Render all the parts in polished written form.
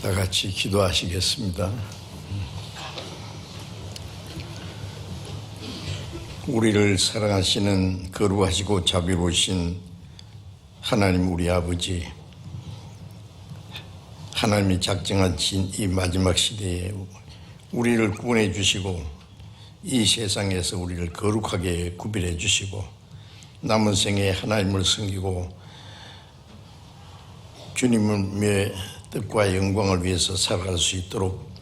다 같이 기도하시겠습니다. 우리를 사랑하시는 거룩하시고 자비로우신 하나님 우리 아버지, 하나님이 작정하신 이 마지막 시대에 우리를 구원해 주시고 이 세상에서 우리를 거룩하게 구별해 주시고 남은 생에 하나님을 섬기고 주님의 뜻과 영광을 위해서 살아갈 수 있도록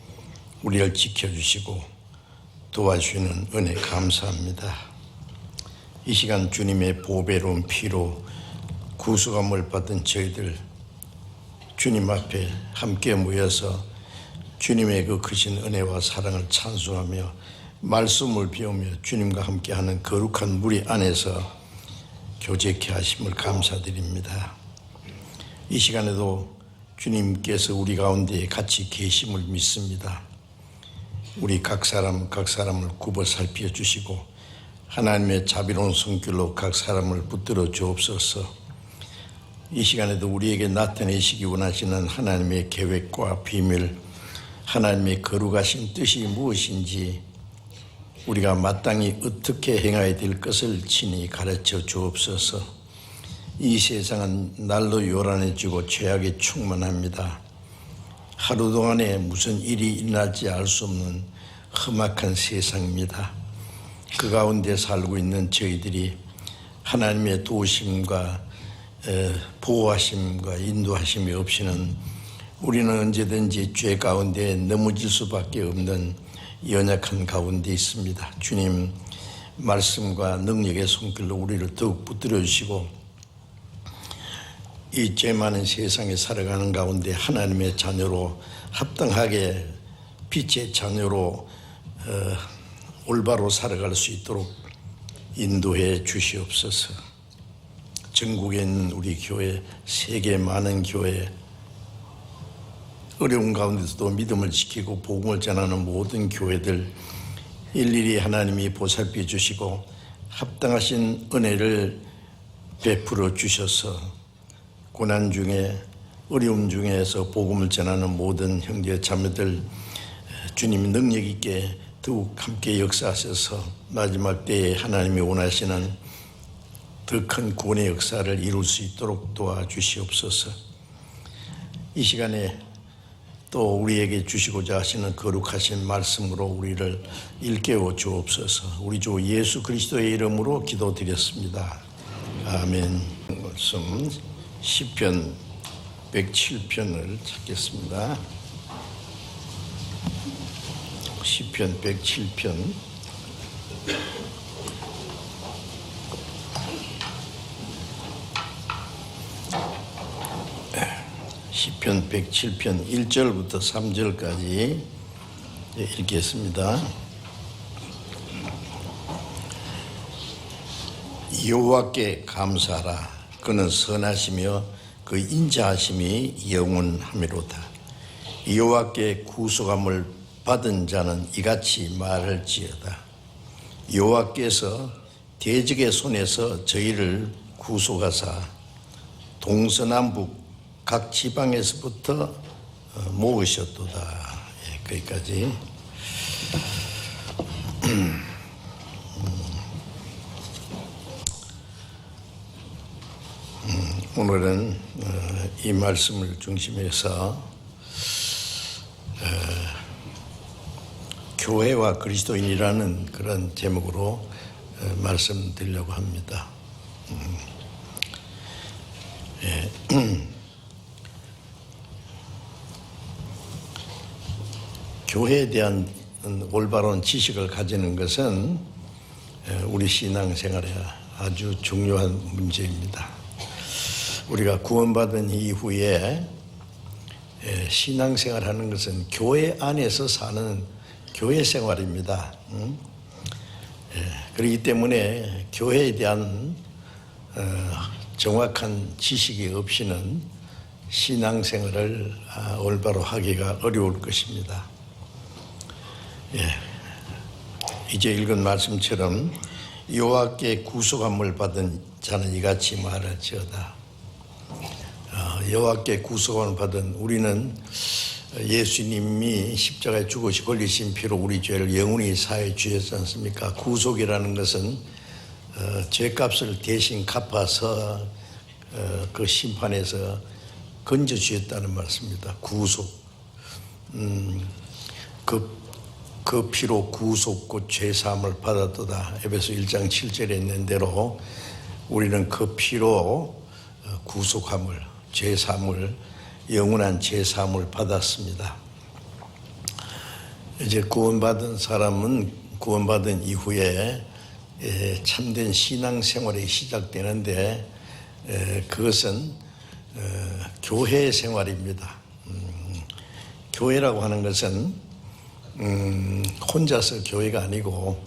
우리를 지켜주시고 도와주시는 은혜 감사합니다. 이 시간 주님의 보배로운 피로 구속함을 받은 저희들 주님 앞에 함께 모여서 주님의 그 크신 은혜와 사랑을 찬송하며 말씀을 배우며 주님과 함께하는 거룩한 무리 안에서 교제케 하심을 감사드립니다. 이 시간에도 주님께서 우리 가운데 같이 계심을 믿습니다. 우리 각 사람을 굽어 살펴주시고 하나님의 자비로운 손길로 각 사람을 붙들어 주옵소서. 이 시간에도 우리에게 나타내시기 원하시는 하나님의 계획과 비밀, 하나님의 거룩하신 뜻이 무엇인지 우리가 마땅히 어떻게 행해야 될 것을 친히 가르쳐 주옵소서. 이 세상은 날로 요란해지고 죄악에 충만합니다. 하루 동안에 무슨 일이 일어날지 알 수 없는 험악한 세상입니다. 그 가운데 살고 있는 저희들이 하나님의 도우심과 보호하심과 인도하심이 없이는 우리는 언제든지 죄 가운데 넘어질 수밖에 없는 연약한 가운데 있습니다. 주님 말씀과 능력의 손길로 우리를 더욱 붙들어 주시고 이 죄 많은 세상에 살아가는 가운데 하나님의 자녀로 합당하게 빛의 자녀로 올바로 살아갈 수 있도록 인도해 주시옵소서. 전국에 있는 우리 교회, 세계 많은 교회, 어려운 가운데서도 믿음을 지키고 복음을 전하는 모든 교회들 일일이 하나님이 보살펴 주시고 합당하신 은혜를 베풀어 주셔서 고난 중에 어려움 중에서 복음을 전하는 모든 형제 자매들 주님이 능력 있게 더욱 함께 역사하셔서 마지막 때에 하나님이 원하시는 더 큰 구원의 역사를 이룰 수 있도록 도와주시옵소서. 이 시간에 또 우리에게 주시고자 하시는 거룩하신 말씀으로 우리를 일깨워 주옵소서. 우리 주 예수 그리스도의 이름으로 기도드렸습니다. 아멘. 말씀 시편 107편을 찾겠습니다. 시편 107편 시편 107편 1절부터 3절까지 읽겠습니다. 여호와께 감사하라. 그는 선하시며 그 인자하심이 영원하미로다. 여호와께 구속함을 받은 자는 이같이 말할지어다. 여호와께서 대적의 손에서 저희를 구속하사 동서남북 각 지방에서부터 모으셨도다. 거기까지. 오늘은 이 말씀을 중심해서 교회와 그리스도인이라는 그런 제목으로 말씀드리려고 합니다. 교회에 대한 올바른 지식을 가지는 것은 우리 신앙생활에 아주 중요한 문제입니다. 우리가 구원받은 이후에 신앙생활하는 것은 교회 안에서 사는 교회 생활입니다. 그렇기 때문에 교회에 대한 정확한 지식이 없이는 신앙생활을 올바로 하기가 어려울 것입니다. 이제 읽은 말씀처럼 여호와께 구속함을 받은 자는 이같이 말할지어다. 여호와께 구속함을 받은 우리는 예수님이 십자가에 죽으시 걸리신 피로 우리 죄를 영원히 사해 주셨지 않습니까? 구속이라는 것은 죄값을 대신 갚아서 그 심판에서 건져 주셨다는 말씀입니다. 구속. 그 피로 구속 곧 죄사함을 받았도다. 에베소 1장 7절에 있는 대로 우리는 그 피로 구속함을, 죄사함을, 영원한 죄사함을 받았습니다. 이제 구원받은 사람은 구원받은 이후에 참된 신앙생활이 시작되는데 그것은 교회 생활입니다. 교회라고 하는 것은 혼자서 교회가 아니고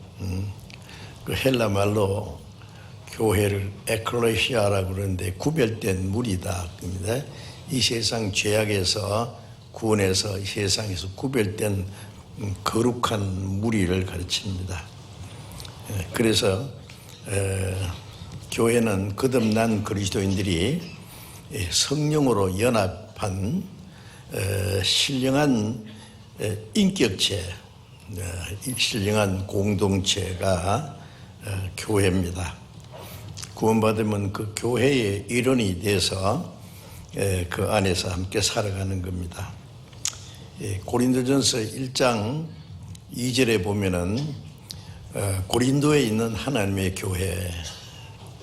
그 헬라 말로 교회를 에클레시아라고 그러는데 구별된 무리다. 이 세상 죄악에서 구원해서 이 세상에서 구별된 거룩한 무리를 가르칩니다. 그래서 교회는 거듭난 그리스도인들이 성령으로 연합한 신령한 인격체, 신령한 공동체가 교회입니다. 구원받으면 그 교회의 일원이 돼서 그 안에서 함께 살아가는 겁니다. 고린도전서 1장 2절에 보면은 고린도에 있는 하나님의 교회,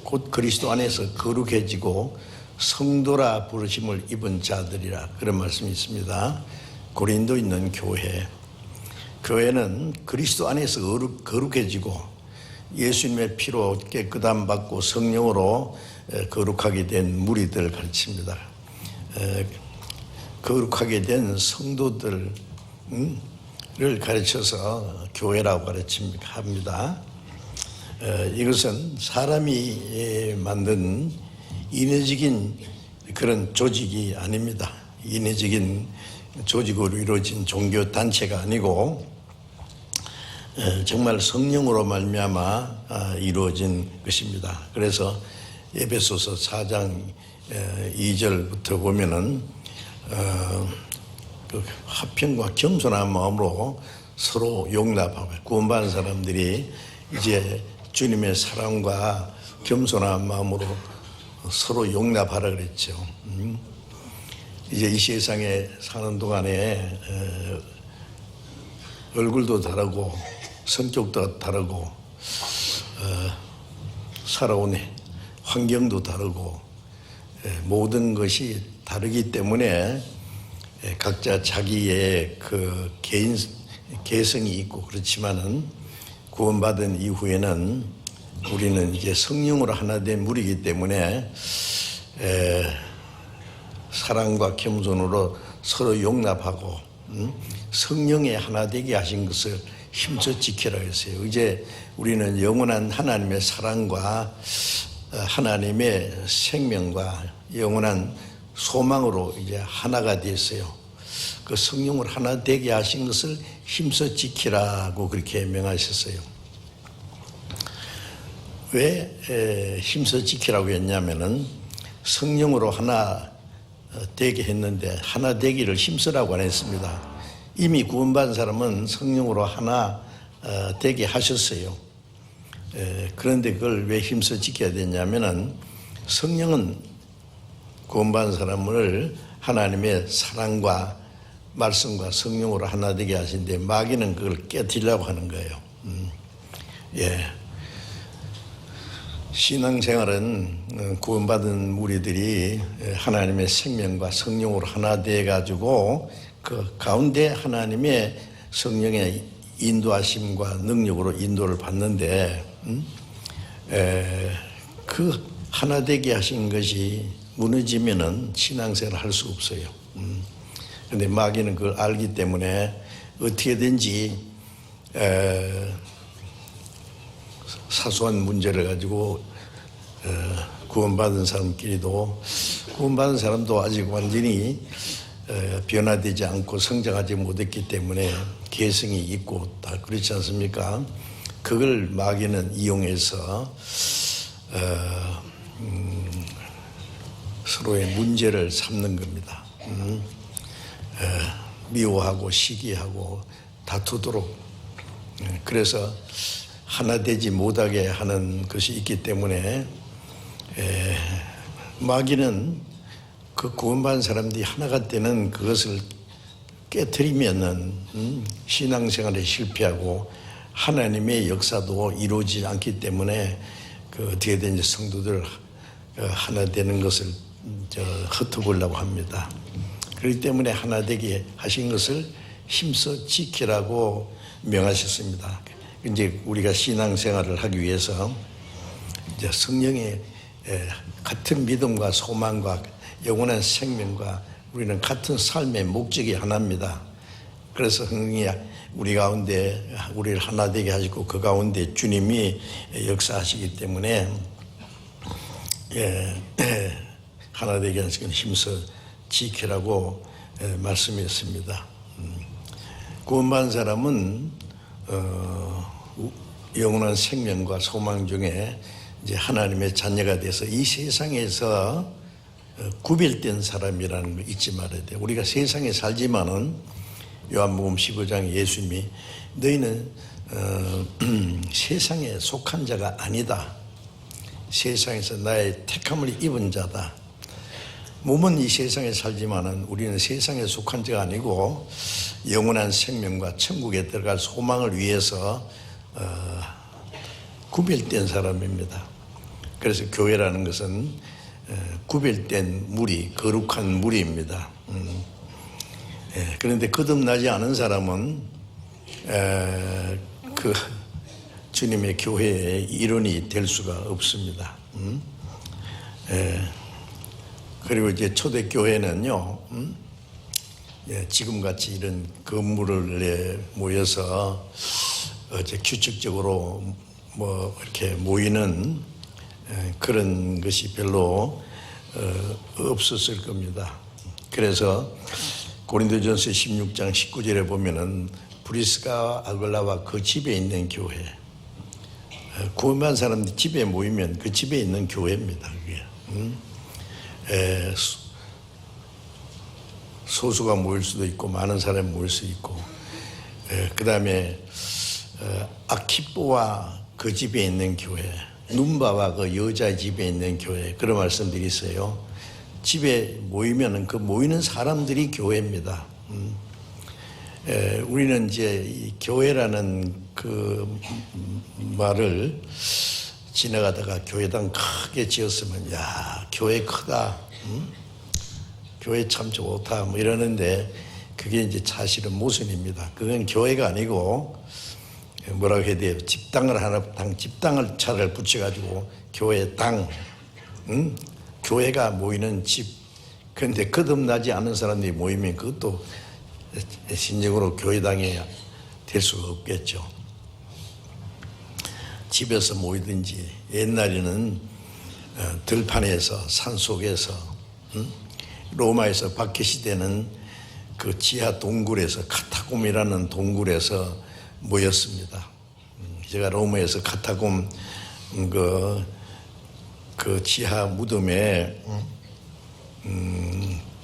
곧 그리스도 안에서 거룩해지고 성도라 부르심을 입은 자들이라, 그런 말씀이 있습니다. 고린도 있는 교회, 교회는 그리스도 안에서 거룩해지고 예수님의 피로 깨끗함 받고 성령으로 거룩하게 된 무리들을 가르칩니다. 거룩하게 된 성도들을 가르쳐서 교회라고 가르칩니다. 이것은 사람이 만든 인위적인 그런 조직이 아닙니다. 인위적인 조직으로 이루어진 종교 단체가 아니고 정말 성령으로 말미암아 이루어진 것입니다. 그래서 에베소서 4장 2절부터 보면은 그 화평과 겸손한 마음으로 서로 용납하고, 구원받은 사람들이 이제 주님의 사랑과 겸손한 마음으로 서로 용납하라 그랬죠. 이제 이 세상에 사는 동안에 얼굴도 다르고 성격도 다르고 살아온 환경도 다르고 모든 것이 다르기 때문에 각자 자기의 그 개성이 있고, 그렇지만은 구원받은 이후에는 우리는 이제 성령으로 하나 된 무리이기 때문에 사랑과 겸손으로 서로 용납하고 성령의 하나 되게 하신 것을 힘써 지키라 했어요. 이제 우리는 영원한 하나님의 사랑과 하나님의 생명과 영원한 소망으로 이제 하나가 됐어요. 그 성령을 하나 되게 하신 것을 힘써 지키라고 그렇게 명하셨어요. 왜 힘써 지키라고 했냐면은 성령으로 하나 되게 했는데 하나 되기를 힘쓰라고 안 했습니다. 이미 구원받은 사람은 성령으로 하나 되게 하셨어요. 그런데 그걸 왜 힘써 지켜야 되냐면은 성령은 구원받은 사람을 하나님의 사랑과 말씀과 성령으로 하나 되게 하신데 마귀는 그걸 깨뜨리려고 하는 거예요. 신앙생활은 구원받은 무리들이 하나님의 생명과 성령으로 하나 되어 가지고 그 가운데 하나님의 성령의 인도하심과 능력으로 인도를 받는데 그 하나 되게 하신 것이 무너지면은 신앙생활을 할 수 없어요. 그런데 마귀는 그걸 알기 때문에 어떻게든지 사소한 문제를 가지고 구원받은 사람끼리도, 구원받은 사람도 아직 완전히 변화되지 않고 성장하지 못했기 때문에 개성이 있고 다 그렇지 않습니까? 그걸 마귀는 이용해서 서로의 문제를 삼는 겁니다. 미워하고 시기하고 다투도록, 그래서 하나 되지 못하게 하는 것이 있기 때문에 마귀는 그 구원받은 사람들이 하나가 되는 그것을 깨트리면은 신앙생활에 실패하고 하나님의 역사도 이루어지지 않기 때문에 그 어떻게 된지 성도들 하나 되는 것을 흩어보려고 합니다. 그렇기 때문에 하나 되게 하신 것을 힘써 지키라고 명하셨습니다. 이제 우리가 신앙생활을 하기 위해서 이제 성령의 같은 믿음과 소망과 영원한 생명과 우리는 같은 삶의 목적이 하나입니다. 그래서 성령이 우리 가운데 우리를 하나 되게 하시고 그 가운데 주님이 역사하시기 때문에 하나 되게 하시는 힘써 지키라고 말씀했습니다. 구원받은 사람은 영원한 생명과 소망 중에 이제 하나님의 자녀가 돼서 이 세상에서 구별된 사람이라는 거 잊지 말아야 돼요. 우리가 세상에 살지만은 요한복음 15장에 예수님이 너희는 세상에 속한 자가 아니다. 세상에서 나의 택함을 입은 자다. 몸은 이 세상에 살지만은 우리는 세상에 속한 자가 아니고 영원한 생명과 천국에 들어갈 소망을 위해서 구별된 사람입니다. 그래서 교회라는 것은 구별된 무리, 거룩한 무리입니다. 그런데 거듭나지 않은 사람은 그 주님의 교회의 일원이 될 수가 없습니다. 그리고 이제 초대교회는요, 지금같이 이런 건물에 모여서 이제 규칙적으로 뭐 이렇게 모이는 그런 것이 별로 없었을 겁니다. 그래서 고린도전서 16장 19절에 보면은 브리스가 아굴라와 그 집에 있는 교회, 구원받은 사람들이 집에 모이면 그 집에 있는 교회입니다. 그게. 소수가 모일 수도 있고 많은 사람이 모일 수 있고, 그 다음에 아키뽀와 그 집에 있는 교회, 눈바와 그 여자 집에 있는 교회, 그런 말씀들이 있어요. 집에 모이면은 그 모이는 사람들이 교회입니다. 우리는 이제 이 교회라는 그 말을 지나가다가 교회당 크게 지었으면 야 교회 크다, 교회 참 좋다 뭐 이러는데 그게 이제 사실은 모순입니다. 그건 교회가 아니고 뭐라고 해야 돼요? 집당을 하나 집당을 차를 붙여가지고 교회 당, 교회가 모이는 집. 그런데 거듭나지 않은 사람들이 모이면 그것도 신적으로 교회당이 될 수가 없겠죠. 집에서 모이든지 옛날에는 들판에서 산속에서 로마에서 박해 시대는 그 지하 동굴에서 카타콤이라는 동굴에서 모였습니다. 제가 로마에서 카타콤 그 지하 무덤에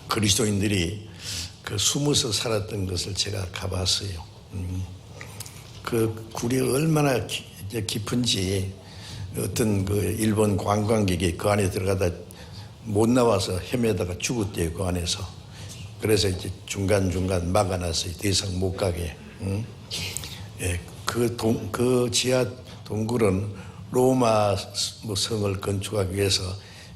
그리스도인들이 그 숨어서 살았던 것을 제가 가봤어요. 그 굴이 얼마나 깊은지 어떤 그 일본 관광객이 그 안에 들어가다 못 나와서 헤매다가 죽었대요, 그 안에서. 그래서 이제 중간중간 막아놨어요. 더 이상 못 가게. 그 지하 동굴은 로마 성을 건축하기 위해서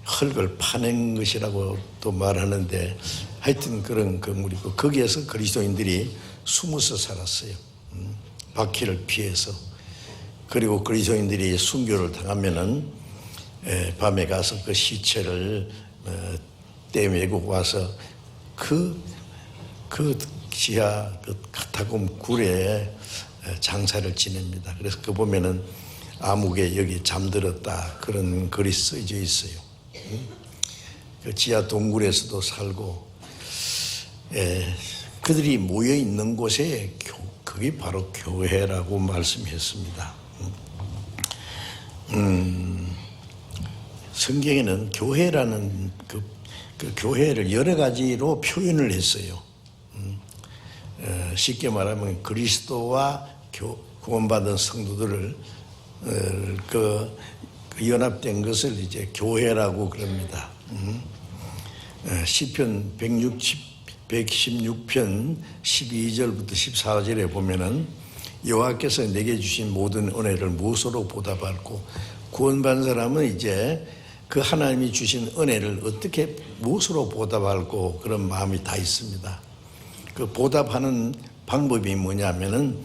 흙을 파낸 것이라고 또 말하는데 하여튼 그런 건물이고 거기에서 그리스도인들이 숨어서 살았어요. 박해를 피해서. 그리고 그리스도인들이 순교를 당하면은 밤에 가서 그 시체를 떼매고 와서 그 지하 그 카타콤 굴에 장사를 지냅니다. 그래서 그 보면은 아무개 여기 잠들었다 그런 글이 써져 있어요. 그 지하 동굴에서도 살고 그들이 모여 있는 곳에 그게 바로 교회라고 말씀했습니다. 성경에는 교회라는 그 교회를 여러 가지로 표현을 했어요. 쉽게 말하면 그리스도와 구원받은 성도들을 그 연합된 것을 이제 교회라고 그럽니다. 시편 116편 12절부터 14절에 보면은 여호와께서 내게 주신 모든 은혜를 무엇으로 보답할고, 구원받은 사람은 이제 그 하나님이 주신 은혜를 어떻게 무엇으로 보답할고 그런 마음이 다 있습니다. 그 보답하는 방법이 뭐냐면은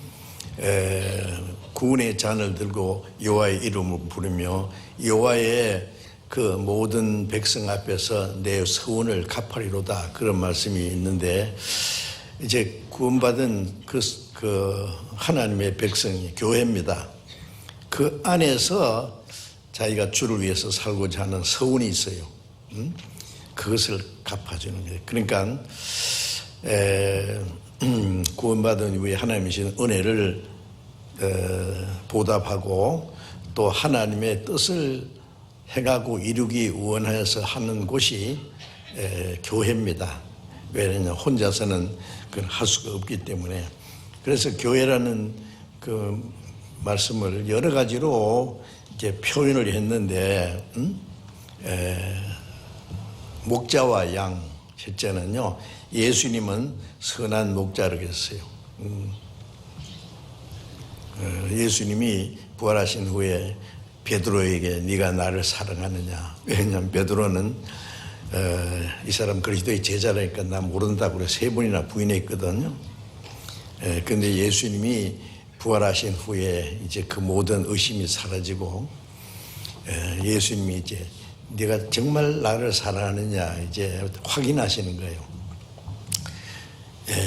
구원의 잔을 들고 여호와의 이름을 부르며 여호와의 그 모든 백성 앞에서 내 서원을 갚으리로다, 그런 말씀이 있는데, 이제 구원받은 그 하나님의 백성이 교회입니다. 그 안에서 자기가 주를 위해서 살고자 하는 서원이 있어요. 그것을 갚아주는 거예요. 그러니까 구원받은 이후에 하나님이 주신 은혜를 보답하고 또 하나님의 뜻을 행하고 이루기 원하여서 하는 곳이 교회입니다. 왜냐하면 혼자서는 그걸 할 수가 없기 때문에. 그래서 교회라는 그 말씀을 여러 가지로 이제 표현을 했는데, 목자와 양, 실제는요, 예수님은 선한 목자라고 했어요. 예수님이 부활하신 후에 베드로에게 네가 나를 사랑하느냐, 왜냐하면 베드로는 이 사람 그리스도의 제자라니까 나 모른다고 그래 3번이나 부인했거든요. 그런데 예수님이 부활하신 후에 이제 그 모든 의심이 사라지고 예수님이 이제 네가 정말 나를 사랑하느냐 이제 확인하시는 거예요.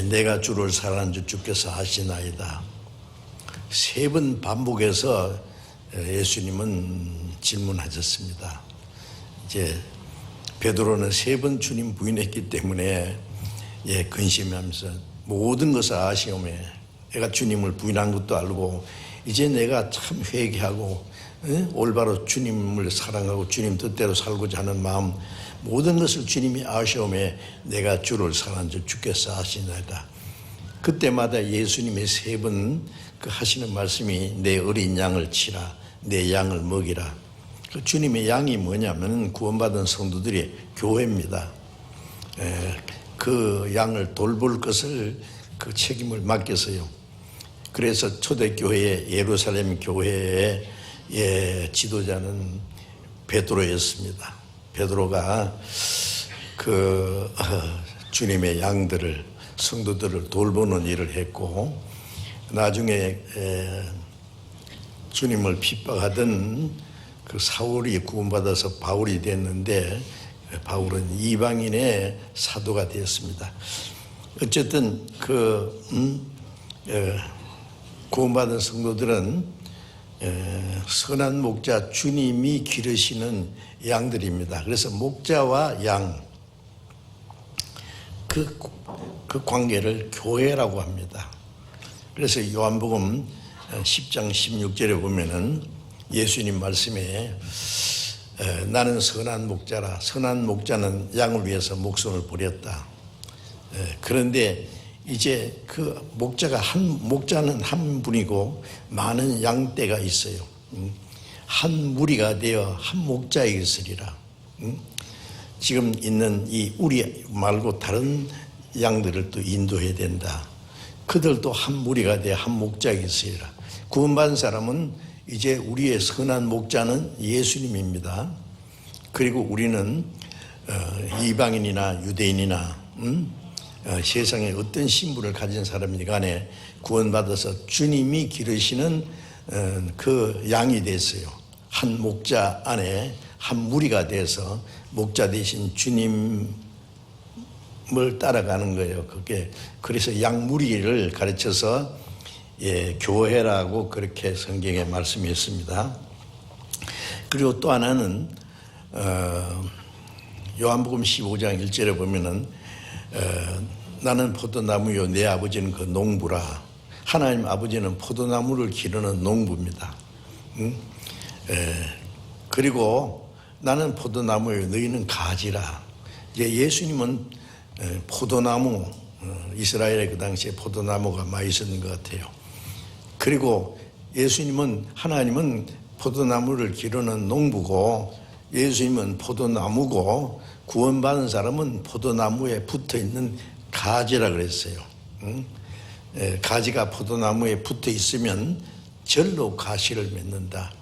내가 주를 사랑하는 줄 주께서 아시나이다. 3번 반복해서 예수님은 질문하셨습니다. 이제 베드로는 3번 주님 부인했기 때문에 근심하면서 모든 것을 아시오매 내가 주님을 부인한 것도 알고 이제 내가 참 회개하고 올바로 주님을 사랑하고 주님 뜻대로 살고자 하는 마음, 모든 것을 주님이 아시오매 내가 주를 사랑한 줄 주께서 아시나이다. 그때마다 예수님의 3번 그 하시는 말씀이 내 어린 양을 치라, 내 양을 먹이라. 그 주님의 양이 뭐냐면 구원받은 성도들이 교회입니다. 그 양을 돌볼 것을 그 책임을 맡겼어요. 그래서 초대교회의 예루살렘 교회의 지도자는 베드로였습니다. 베드로가 그 주님의 양들을, 성도들을 돌보는 일을 했고, 나중에 주님을 핍박하던 그 사울이 구원받아서 바울이 됐는데 바울은 이방인의 사도가 되었습니다. 어쨌든 구원받은 성도들은 선한 목자 주님이 기르시는 양들입니다. 그래서 목자와 양 그 관계를 교회라고 합니다. 그래서 요한복음 10장 16절에 보면은 예수님 말씀에 나는 선한 목자라, 선한 목자는 양을 위해서 목숨을 버렸다. 그런데 이제 그 목자는 한 분이고 많은 양떼가 있어요. 한 무리가 되어 한 목자에 있으리라. 지금 있는 이 우리 말고 다른 양들을 또 인도해야 된다. 그들도 한 무리가 되어 한 목자에 있으리라. 구원받은 사람은 이제 우리의 선한 목자는 예수님입니다. 그리고 우리는 이방인이나 유대인이나 세상에 어떤 신분을 가진 사람이니 간에 구원받아서 주님이 기르시는 그 양이 됐어요. 한 목자 안에 한 무리가 돼서 목자 대신 주님을 따라가는 거예요. 그게 그래서 양무리를 가르쳐서 교회라고 그렇게 성경에 말씀했습니다. 그리고 또 하나는 요한복음 15장 1절에 보면은 나는 포도나무요 내 아버지는 그 농부라. 하나님 아버지는 포도나무를 기르는 농부입니다. 그리고 나는 포도나무요 너희는 가지라. 이제 예수님은 포도나무 이스라엘에 그 당시에 포도나무가 많이 있었는 것 같아요. 그리고 하나님은 포도나무를 기르는 농부고 예수님은 포도나무고 구원받은 사람은 포도나무에 붙어있는 가지라 그랬어요. 가지가 포도나무에 붙어 있으면 절로 가시를 맺는다.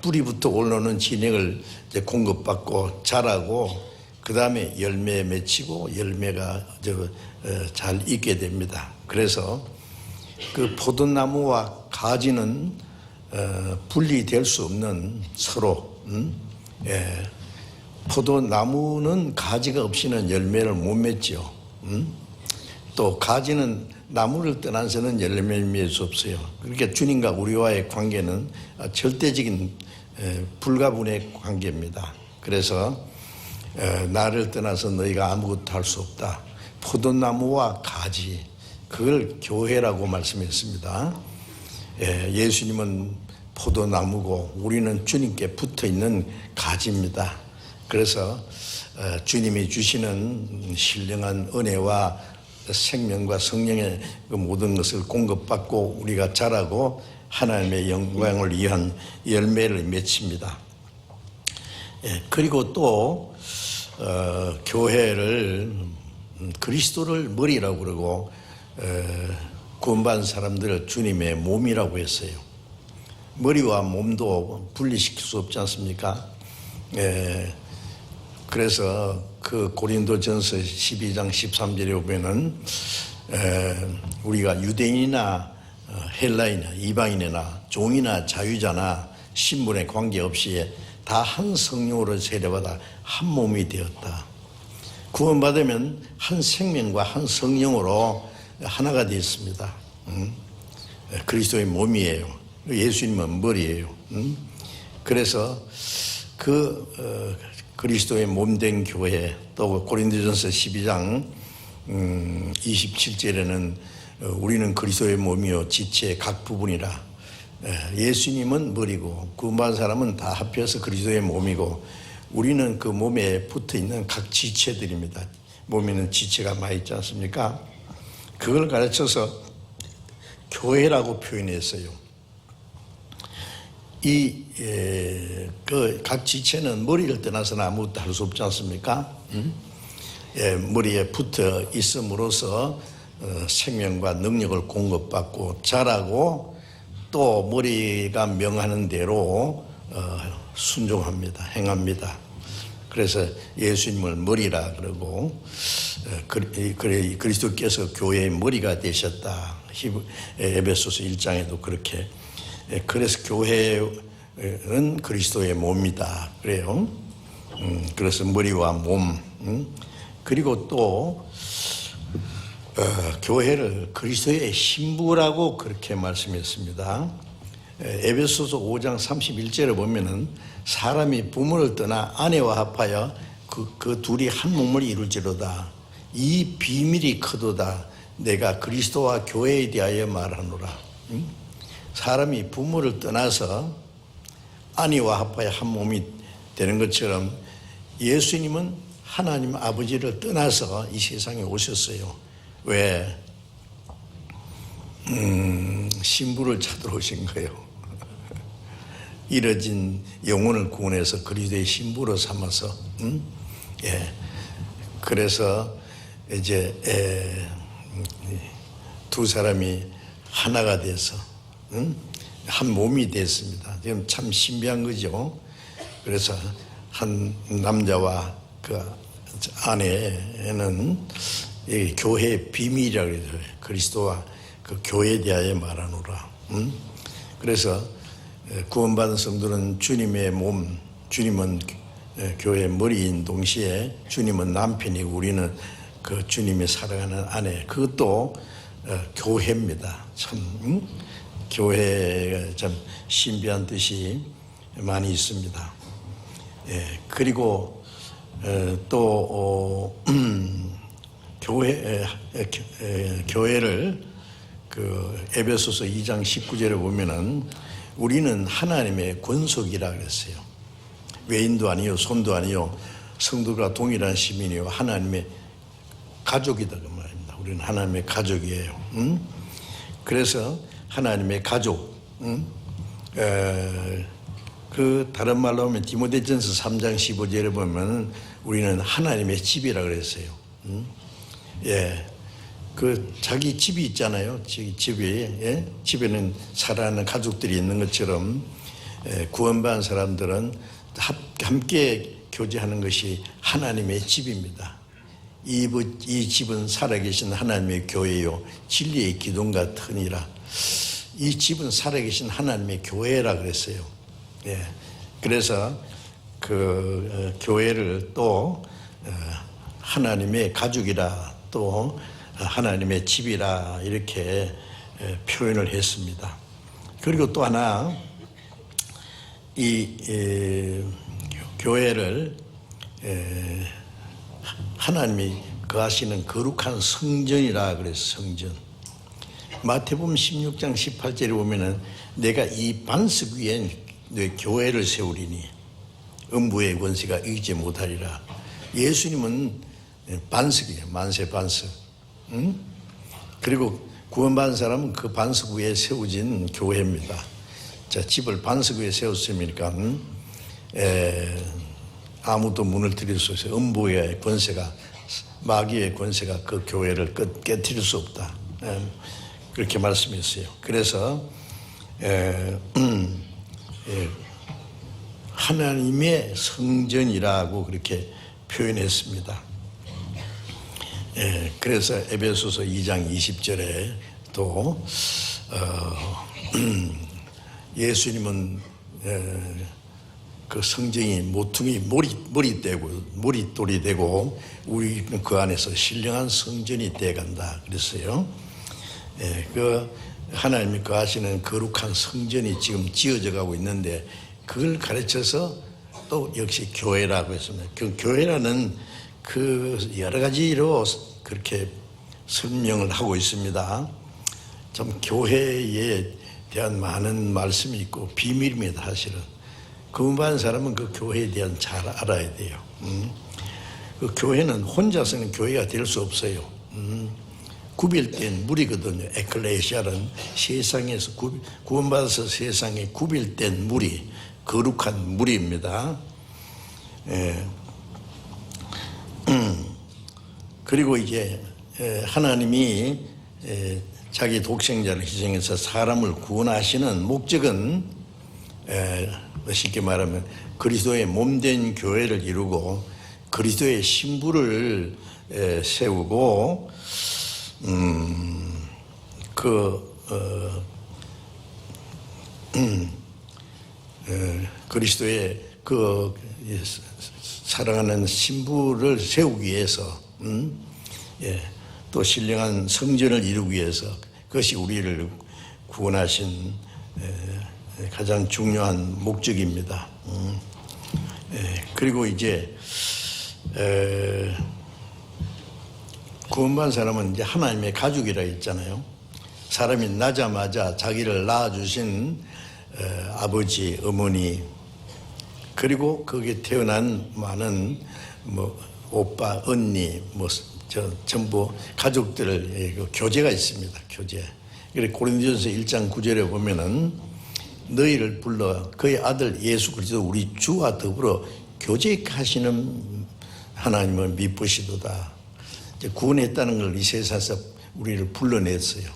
뿌리부터 올라오는 진액을 공급받고 자라고 그 다음에 열매 맺히고 열매가 잘 익게 됩니다. 그래서 그 포도나무와 가지는 분리될 수 없는 서로 포도나무는 가지가 없이는 열매를 못 맺죠. 또 가지는 나무를 떠나서는 열매를 맺을 수 없어요. 그러니까 주님과 우리와의 관계는 절대적인 불가분의 관계입니다. 그래서 나를 떠나서 너희가 아무것도 할 수 없다. 포도나무와 가지, 그걸 교회라고 말씀했습니다. 예수님은 포도나무고 우리는 주님께 붙어있는 가지입니다. 그래서 주님이 주시는 신령한 은혜와 생명과 성령의 그 모든 것을 공급받고 우리가 자라고 하나님의 영광을 위한 열매를 맺습니다. 그리고 또 교회를 그리스도를 머리라고 그러고 구원받은 사람들을 주님의 몸이라고 했어요. 머리와 몸도 분리시킬 수 없지 않습니까? 그래서 그 고린도전서 12장 13절에 보면은 우리가 유대인이나 헬라인이나 이방인이나 종이나 자유자나 신분에 관계없이 다 한 성령으로 세례받아 한 몸이 되었다. 구원받으면 한 생명과 한 성령으로 하나가 되었습니다. 그리스도의 몸이에요. 예수님은 머리예요. 그래서 그리스도의 몸된 교회, 또 고린도전서 12장 27절에는 우리는 그리스도의 몸이요 지체의 각 부분이라. 예수님은 머리고 구원받은 사람은 다 합해서 그리스도의 몸이고 우리는 그 몸에 붙어있는 각 지체들입니다. 몸에는 지체가 많이 있지 않습니까? 그걸 가르쳐서 교회라고 표현했어요. 각 지체는 머리를 떠나서는 아무것도 할 수 없지 않습니까? 머리에 붙어 있음으로써 생명과 능력을 공급받고 자라고 또 머리가 명하는 대로 순종합니다. 행합니다. 그래서 예수님을 머리라 그러고 그리스도께서 교회의 머리가 되셨다. 에베소서 1장에도 그렇게. 그래서 교회는 그리스도의 몸이다. 그래요. 그래서 머리와 몸. 그리고 또 교회를 그리스도의 신부라고 그렇게 말씀했습니다. 에베소서 5장 31절에 보면은 사람이 부모를 떠나 아내와 합하여 그 둘이 한 몸을 이룰지로다. 이 비밀이 크도다. 내가 그리스도와 교회에 대하여 말하노라. 사람이 부모를 떠나서 아내와 합하여 한 몸이 되는 것처럼 예수님은 하나님 아버지를 떠나서 이 세상에 오셨어요. 왜? 신부를 찾으러 오신 거예요. 잃어진 영혼을 구원해서 그리스도의 신부로 삼아서 그래서 이제 두 사람이 하나가 돼서 한 몸이 됐습니다. 지금 참 신비한 거죠. 그래서 한 남자와 그 아내는 교회의 비밀이라고 해서 그리스도와 그 교회에 대하여 말하노라. 그래서 구원받은 성도는 주님의 몸, 주님은 교회의 머리인 동시에 주님은 남편이고 우리는 그 주님이 사랑하는 아내, 그것도 교회입니다. 참 교회가 참 신비한 뜻이 많이 있습니다. 그리고 또 교회를 그 에베소서 2장 19절에 보면은 우리는 하나님의 권속이라 그랬어요. 외인도 아니요 손도 아니요 성도가 동일한 시민이요 하나님의 가족이다 그 말입니다. 우리는 하나님의 가족이에요. 그래서 하나님의 가족. 그 다른 말로 하면 디모데전서 3장 15절에 보면 우리는 하나님의 집이라 그랬어요. 예. 그 자기 집이 있잖아요. 집이, 예? 집에는 사랑하는 가족들이 있는 것처럼 구원받은 사람들은 함께 교제하는 것이 하나님의 집입니다. 이 집은 살아계신 하나님의 교회요 진리의 기둥과 터니라. 이 집은 살아계신 하나님의 교회라 그랬어요. 예. 그래서 그 교회를 또 하나님의 가족이라 또 하나님의 집이라 이렇게 표현을 했습니다. 그리고 또 하나 이 교회를 하나님이 거하시는 거룩한 성전이라 그래서 성전. 마태복음 16장 18절에 보면은 내가 이 반석 위에 내 교회를 세우리니 음부의 권세가 이기지 못하리라. 예수님은 반석이에요. 만세 반석. 그리고 구원받은 사람은 그 반석 위에 세워진 교회입니다. 자, 집을 반석 위에 세웠으니까 아무도 문을 들일 수 없어요. 음부의 권세가, 마귀의 권세가 그 교회를 깨뜨릴 수 없다. 그렇게 말씀했어요. 그래서 하나님의 성전이라고 그렇게 표현했습니다. 그래서 에베소서 2장 20절에 또 예수님은 그 성전이 모퉁이 머릿돌이 되고 우리는 그 안에서 신령한 성전이 되어간다 그랬어요. 그 하나님이 거하시는 거룩한 성전이 지금 지어져 가고 있는데 그걸 가르쳐서 또 역시 교회라고 했습니다. 그 교회라는 그 여러 가지로 그렇게 설명을 하고 있습니다. 참 교회에 대한 많은 말씀이 있고 비밀입니다. 사실은 구원받은 사람은 그 교회에 대한 잘 알아야 돼요. 그 교회는 혼자서는 교회가 될 수 없어요. 구별된 무리거든요. 에클레시아는 세상에서 구원받아서 세상에 구별된 무리, 거룩한 무리입니다. 그리고 이제 하나님이 자기 독생자를 희생해서 사람을 구원하시는 목적은 쉽게 말하면 그리스도의 몸된 교회를 이루고 그리스도의 신부를 세우고 그리스도의 그 사랑하는 신부를 세우기 위해서 또 신령한 성전을 이루기 위해서 그것이 우리를 구원하신 가장 중요한 목적입니다. 그리고 이제 구원받은 사람은 이제 하나님의 가족이라 했잖아요. 사람이 나자마자 자기를 낳아주신 아버지, 어머니, 그리고 거기에 태어난 많은 오빠, 언니, 전부 가족들 교제가 있습니다. 교제. 그래서 고린도전서 1장 9절에 보면은 너희를 불러 그의 아들 예수 그리스도 우리 주와 더불어 교제하시는 하나님은 미쁘시도다. 구원했다는 걸 이 세상에서 우리를 불러냈어요.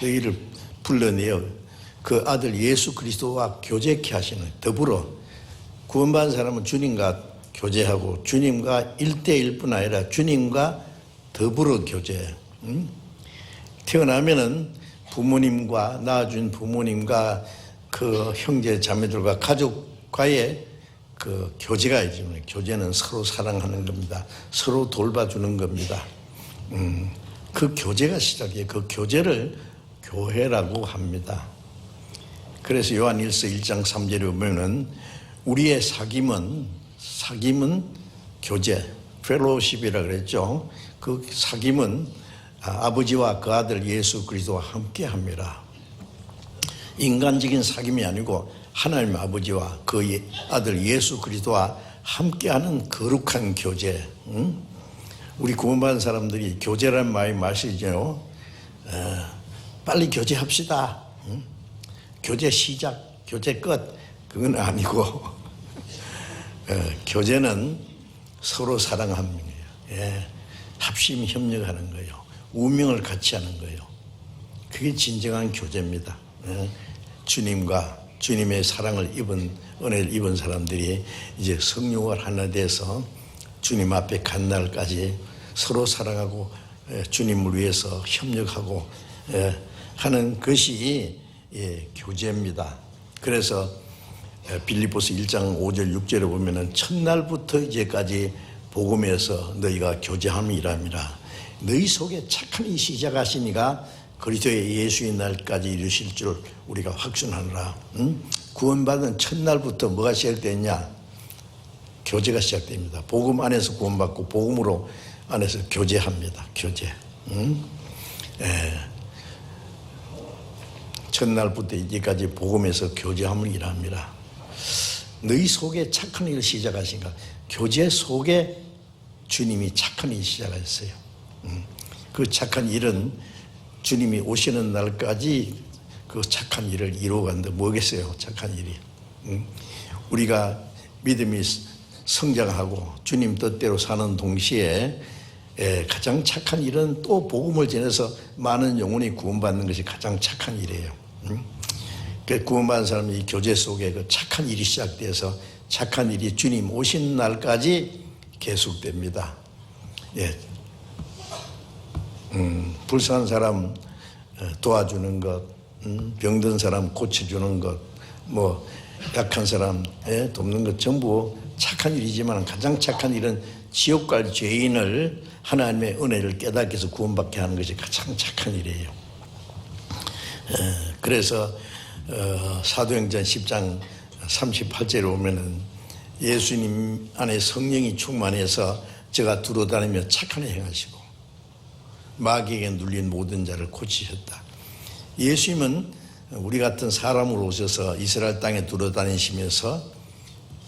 너희를 불러내어 그 아들 예수 그리스도와 교제케 하시는, 더불어 구원받은 사람은 주님과 교제하고 주님과 1대1뿐 아니라 주님과 더불어 교제. 태어나면은 부모님과 낳아준 부모님과 그 형제 자매들과 가족과의 그 교제가 있지만 교제는 서로 사랑하는 겁니다. 서로 돌봐주는 겁니다. 그 교제가 시작이에요. 그 교제를 교회라고 합니다. 그래서 요한일서 1장 3절에 보면은 우리의 사귐은 교제, 펠로십이라 그랬죠. 그 사귐은 아버지와 그 아들 예수 그리스도와 함께 합니다. 인간적인 사귐이 아니고 하나님 아버지와 그 아들 예수 그리스도와 함께하는 거룩한 교제. 우리 구원받은 사람들이 교제라는 말이 마시죠. 빨리 교제합시다. 교제 시작, 교제 끝. 그건 아니고 교제는 서로 사랑하는 거예요. 합심 협력하는 거예요. 운명을 같이 하는 거예요. 그게 진정한 교제입니다. 주님과 주님의 사랑을 입은, 은혜를 입은 사람들이 이제 성령을 하나 돼서 주님 앞에 간 날까지 서로 사랑하고 주님을 위해서 협력하고 하는 것이 교제입니다. 그래서 빌립보서 1장 5절 6절에 보면은 첫날부터 이제까지 복음에서 너희가 교제함이라미라. 너희 속에 착한 이 시작하시니가 그리스도의 예수의 날까지 이루실 줄 우리가 확신하노라. 구원받은 첫날부터 뭐가 시작됐냐? 교제가 시작됩니다. 복음 안에서 구원받고 복음으로 안에서 교제합니다. 교제. 첫날부터 이제까지 복음에서 교제함을 일합니다. 너희 속에 착한 일을 시작하신가? 교제 속에 주님이 착한 일을 시작하셨어요. 그 착한 일은 주님이 오시는 날까지 그 착한 일을 이루어간다. 뭐겠어요? 착한 일이. 우리가 믿음이 성장하고 주님 뜻대로 사는 동시에 가장 착한 일은 또 복음을 전해서 많은 영혼이 구원받는 것이 가장 착한 일이에요. 구원받은 사람이 이 교제 속에 그 착한 일이 시작돼서 착한 일이 주님 오신 날까지 계속됩니다. 불쌍한 사람 도와주는 것, 병든 사람 고쳐주는 것, 뭐 약한 사람 돕는 것 전부 착한 일이지만 가장 착한 일은 지옥 갈 죄인을 하나님의 은혜를 깨닫게 해서 구원받게 하는 것이 가장 착한 일이에요. 그래서 사도행전 10장 38절에 보면은 예수님 안에 성령이 충만해서 제가 두루다니며 착한 일 행하시고 마귀에게 눌린 모든 자를 고치셨다. 예수님은 우리 같은 사람으로 오셔서 이스라엘 땅에 두루다니시면서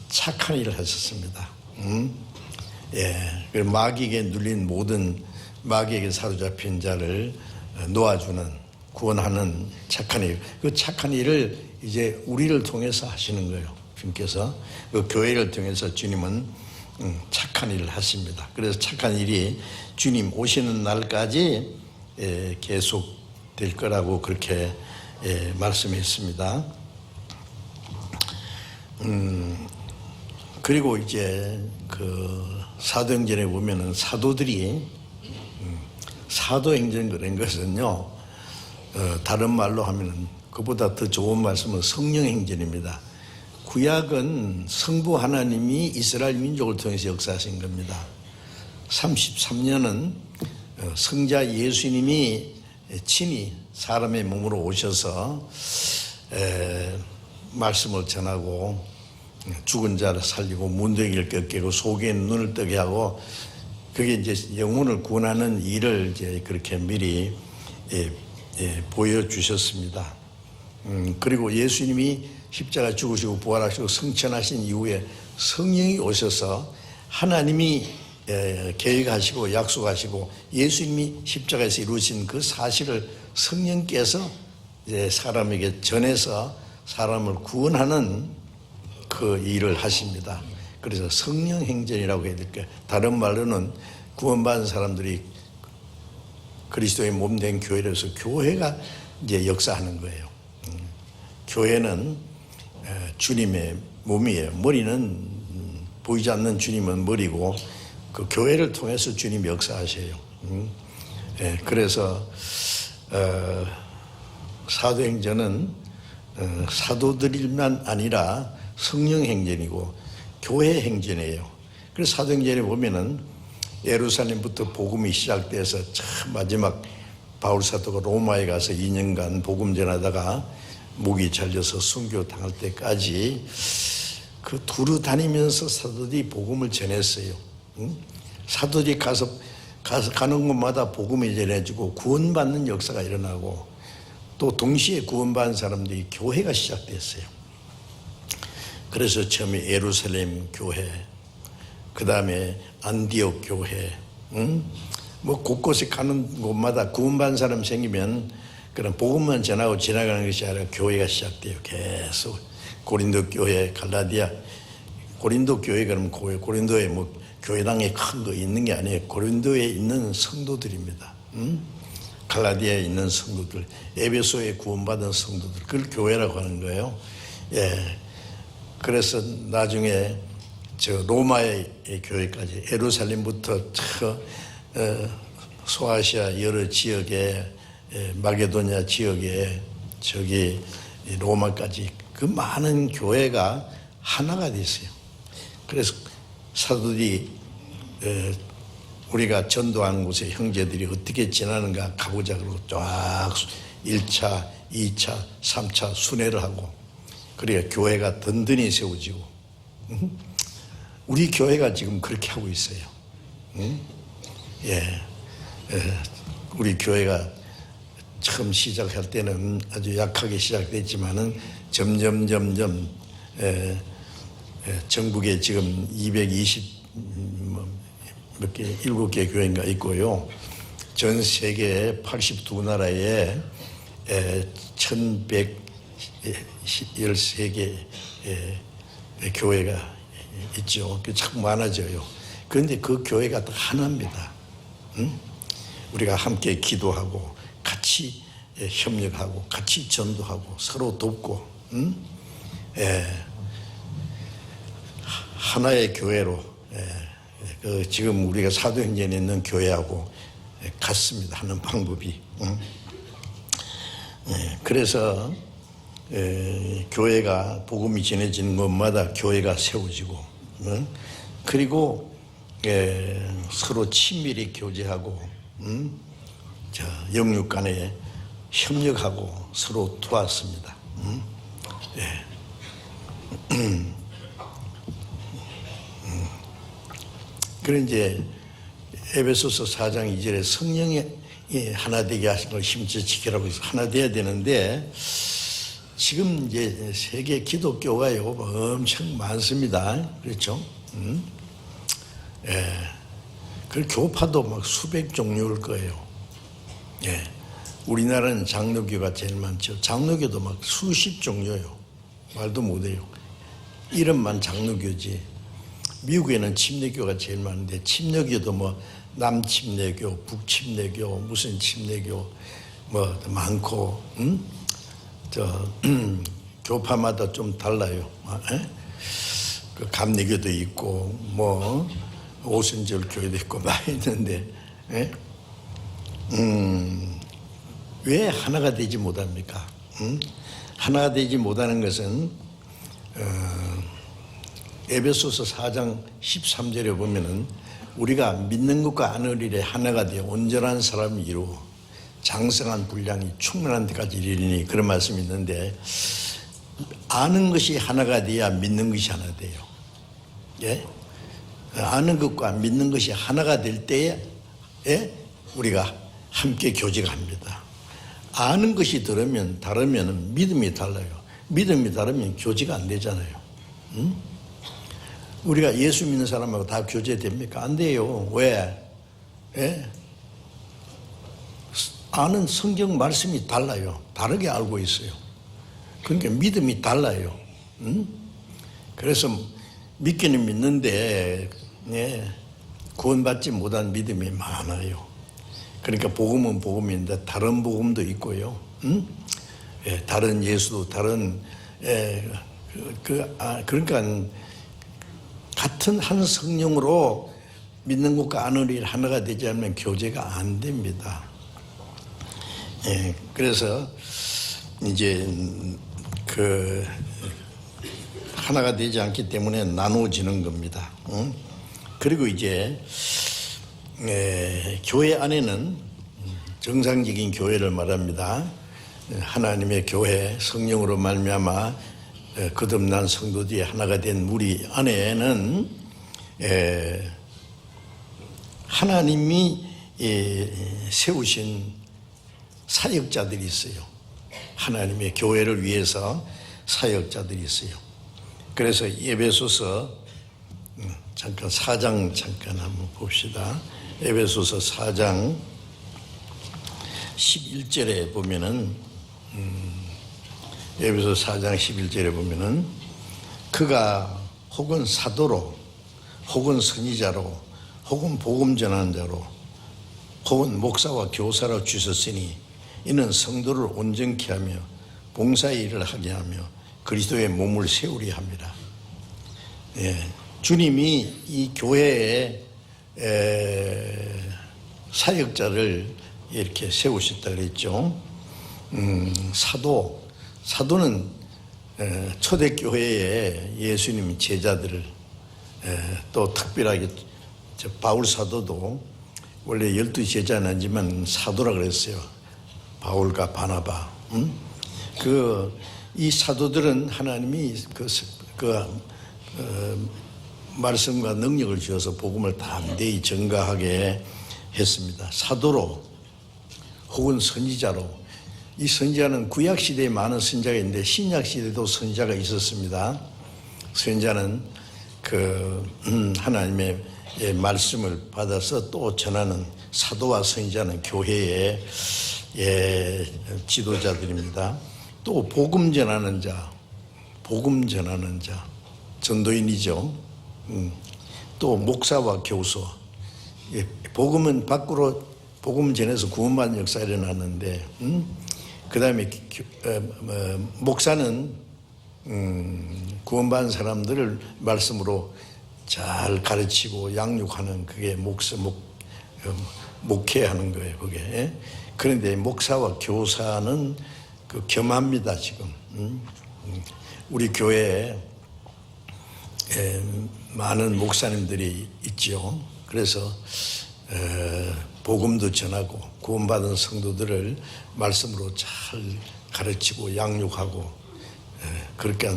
착한 일을 하셨습니다. 마귀에게 눌린 모든 마귀에게 사로잡힌 자를 놓아주는 구원하는 착한 일, 그 착한 일을 이제 우리를 통해서 하시는 거예요. 주님께서 그 교회를 통해서 주님은 착한 일을 하십니다. 그래서 착한 일이 주님 오시는 날까지 계속 될 거라고 그렇게 말씀했습니다. 그리고 이제 그 사도행전에 보면은 사도들이 사도행전 그런 것은요, 다른 말로 하면은 그보다 더 좋은 말씀은 성령행전입니다. 구약은 성부 하나님이 이스라엘 민족을 통해서 역사하신 겁니다. 33년은 성자 예수님이 친히 사람의 몸으로 오셔서 말씀을 전하고 죽은 자를 살리고 문둥이를 꺾이고 소개인 눈을 뜨게 하고 그게 이제 영혼을 구원하는 일을 이제 그렇게 미리 보여주셨습니다. 그리고 예수님이 십자가 죽으시고 부활하시고 승천하신 이후에 성령이 오셔서 하나님이 계획하시고 약속하시고 예수님이 십자가에서 이루신 그 사실을 성령께서 이제 사람에게 전해서 사람을 구원하는 그 일을 하십니다. 그래서 성령 행전이라고 해야 될까요? 다른 말로는 구원받은 사람들이 그리스도의 몸된 교회로서 교회가 이제 역사하는 거예요. 교회는 주님의 몸이에요. 머리는 보이지 않는 주님은 머리고 그 교회를 통해서 주님이 역사하셔요. 그래서 사도행전은 사도들만 아니라 성령 행전이고 교회 행전이에요. 그래서 사도행전에 보면은 예루살렘부터 복음이 시작돼서 참 마지막 바울 사도가 로마에 가서 2년간 복음 전하다가 목이 잘려서 순교 당할 때까지 그 두루 다니면서 사도들이 복음을 전했어요. 사도들이 가서 가는 곳마다 복음이 전해지고 구원받는 역사가 일어나고 또 동시에 구원받은 사람들이 교회가 시작됐어요. 그래서 처음에 예루살렘 교회, 그 다음에 안디옥 교회, 뭐 곳곳에 가는 곳마다 구원받은 사람 생기면 그런 복음만 전하고 지나가는 것이 아니라 교회가 시작돼요. 계속 고린도 교회, 갈라디아, 고린도 교회 그러면 고린도에 뭐 교회당에 큰 거 있는 게 아니에요. 고린도에 있는 성도들입니다. 갈라디아에 있는 성도들, 에베소에 구원받은 성도들, 그걸 교회라고 하는 거예요. 예. 그래서 나중에 저 로마의 교회까지 예루살렘부터 소아시아 여러 지역에 마게도냐 지역에 저기 로마까지 그 많은 교회가 하나가 됐어요. 그래서 사도들이 우리가 전도하는 곳에 형제들이 어떻게 지나는가 가보자 그러고 쫙 1차, 2차, 3차 순회를 하고 그래야 교회가 든든히 세워지고 우리 교회가 지금 그렇게 하고 있어요. 우리 교회가 처음 시작할 때는 아주 약하게 시작됐지만은 점점 전국에 지금 7개 교회인가 있고요. 전 세계 82나라에 1113개 교회가 있죠. 참 많아져요. 그런데 그 교회가 다 하나입니다. 우리가 함께 기도하고 같이 협력하고 같이 전도하고 서로 돕고 하나의 교회로 지금 우리가 사도행전에 있는 교회하고 같습니다. 하는 방법이. 그래서 교회가 복음이 전해지는 곳마다 교회가 세워지고 그리고 서로 친밀히 교제하고 영육 간에 협력하고 서로 도왔습니다. 그런 이제 에베소서 4장 2절에 성령이 하나 되게 하신 걸 힘써 지키라고 해서 하나 돼야 되는데 지금 이제 세계 기독교가요 엄청 많습니다. 그렇죠? 그 교파도 막 수백 종류일 거예요. 우리나라는 장로교가 제일 많죠. 장로교도 막 수십 종류예요. 말도 못해요. 이름만 장로교지. 미국에는 침례교가 제일 많은데 침례교도 뭐 남침례교, 북침례교, 무슨 침례교 뭐 많고, 교파마다 좀 달라요. 그 감리교도 있고 뭐 오순절 교회도 있고 많이 있는데 왜 하나가 되지 못합니까? 하나가 되지 못하는 것은 에베소서 4장 13절에 보면은 우리가 믿는 것과 아는 일에 하나가 되어 온전한 사람을 이루어 장성한 분량이 충만한 데까지 이르니 그런 말씀이 있는데 아는 것이 하나가 돼야 믿는 것이 하나 돼요. 예? 아는 것과 믿는 것이 하나가 될 때에 우리가 함께 교제가 합니다. 아는 것이 다르면 믿음이 달라요. 믿음이 다르면 교제가 안 되잖아요. 우리가 예수 믿는 사람하고 다 교제됩니까? 안 돼요. 왜? 아는 성경 말씀이 달라요. 다르게 알고 있어요. 그러니까 믿음이 달라요. 그래서 믿기는 믿는데 구원받지 못한 믿음이 많아요. 그러니까 복음은 복음인데 다른 복음도 있고요. 다른 예수도 다른 그러니까 같은 한 성령으로 믿는 것과 아는 일 하나가 되지 않으면 교제가 안 됩니다. 그래서 이제 그 하나가 되지 않기 때문에 나누어지는 겁니다. 그리고 이제 교회 안에는 정상적인 교회를 말합니다. 하나님의 교회 성령으로 말미암아 거듭난 성도들이 하나가 된 우리 안에는 하나님이 세우신 사역자들이 있어요. 하나님의 교회를 위해서 사역자들이 있어요. 그래서 에베소서 잠깐 4장 잠깐 한번 봅시다. 에베소서 4장 11절에 보면은 에베소서 4장 11절에 보면은 그가 혹은 사도로 혹은 선지자로 혹은 복음 전하는 자로 혹은 목사와 교사로 주셨으니 이는 성도를 온전케 하며 봉사의 일을 하게 하며 그리스도의 몸을 세우려 합니다. 주님이 이 교회의 사역자를 이렇게 세우셨다 그랬죠. 사도는 초대교회의 예수님 제자들을 또 특별하게 바울 사도도 원래 12제자는 아니지만 사도라 그랬어요. 바울과 바나바. 이 사도들은 하나님이 말씀과 능력을 주어서 복음을 담대히 전가하게 했습니다. 사도로 혹은 선지자로. 이 선지자는 구약시대에 많은 선지자가 있는데 신약시대에도 선지자가 있었습니다. 선지자는 하나님의 말씀을 받아서 또 전하는 사도와 선지자는 교회의 지도자들입니다. 또 복음 전하는 자, 전도인이죠. 또 목사와 교수. 복음은 밖으로 복음 전해서 구원받는 역사가 일어났는데, 그 다음에 목사는 구원받은 사람들을 말씀으로 잘 가르치고 양육하는 그게 목회하는 거예요, 그게. 그런데 목사와 교사는 겸합니다, 지금. 우리 교회에 많은 목사님들이 있죠. 그래서 복음도 전하고 구원받은 성도들을 말씀으로 잘 가르치고 양육하고 그렇게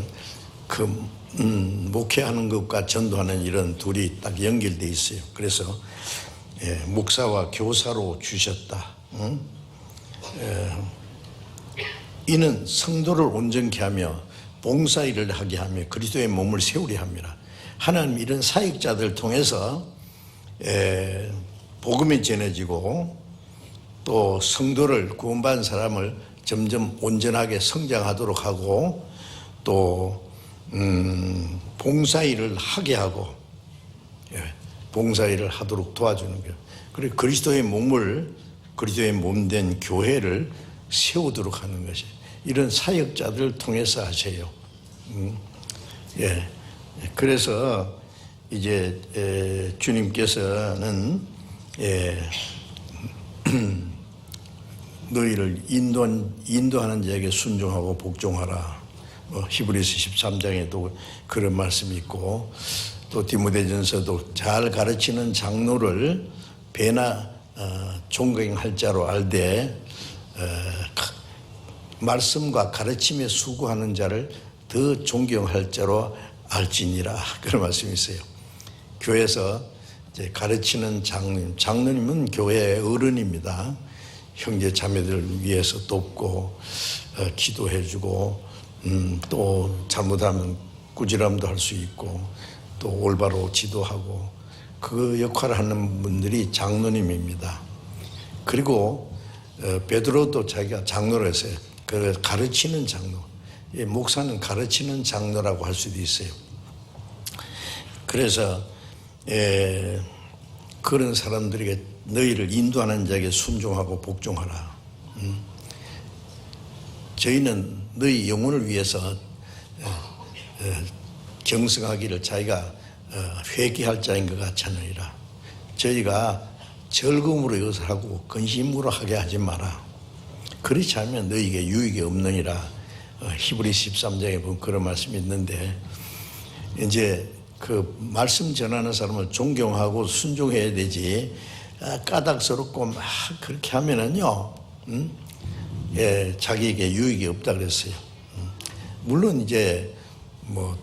목회하는 것과 전도하는 이런 둘이 딱 연결되어 있어요. 그래서 목사와 교사로 주셨다. 이는 성도를 온전케 하며 봉사일을 하게 하며 그리스도의 몸을 세우려 합니다. 하나님 이런 사역자들 통해서 복음이 전해지고 또 성도를 구원받은 사람을 점점 온전하게 성장하도록 하고 또 봉사일을 하게 하고 봉사일을 하도록 도와주는 거예요. 그리고 그리스도의 몸된 교회를 세우도록 하는 것이 이런 사역자들을 통해서 하세요. 그래서 이제 주님께서는 너희를 인도하는 자에게 순종하고 복종하라. 히브리서 13장에도 그런 말씀이 있고 또 디모데전서도 잘 가르치는 장로를 배나 존경할 자로 알되 말씀과 가르침에 수고하는 자를 더 존경할 자로 알지니라. 그런 말씀이 있어요. 교회에서 이제 가르치는 장로님은 교회의 어른입니다. 형제 자매들을 위해서 돕고 기도해주고 또 잘못하면 꾸지람도 할 수 있고 또 올바로 지도하고 그 역할을 하는 분들이 장로님입니다. 그리고 베드로도 자기가 장로로 했어요. 그 가르치는 장로. 목사는 가르치는 장로라고 할 수도 있어요. 그래서 그런 사람들에게 너희를 인도하는 자에게 순종하고 복종하라. 저희는 너희 영혼을 위해서 경성하기를 자기가 회개할 자인 것 같지 않으리라. 저희가 즐거움으로 이것을 하고 근심으로 하게 하지 마라. 그렇지 않으면 너희에게 유익이 없느니라. 히브리서 13장에 보면 그런 말씀이 있는데 이제 그 말씀 전하는 사람을 존경하고 순종해야 되지 까닭스럽고 막 그렇게 하면은요 자기에게 유익이 없다 그랬어요. 물론 이제 뭐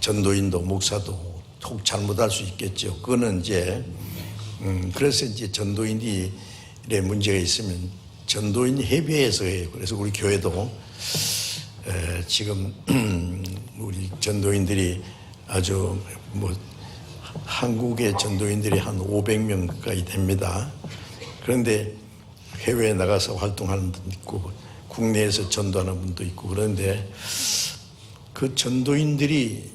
전도인도 목사도 혹 잘못할 수 있겠죠. 그거는 이제 그래서 이제 전도인이 문제가 있으면 전도인 협의회에서 해요. 그래서 우리 교회도 지금 우리 전도인들이 아주 뭐 한국의 전도인들이 한 500명 가까이 됩니다. 그런데 해외에 나가서 활동하는 분도 있고 국내에서 전도하는 분도 있고, 그런데 그 전도인들이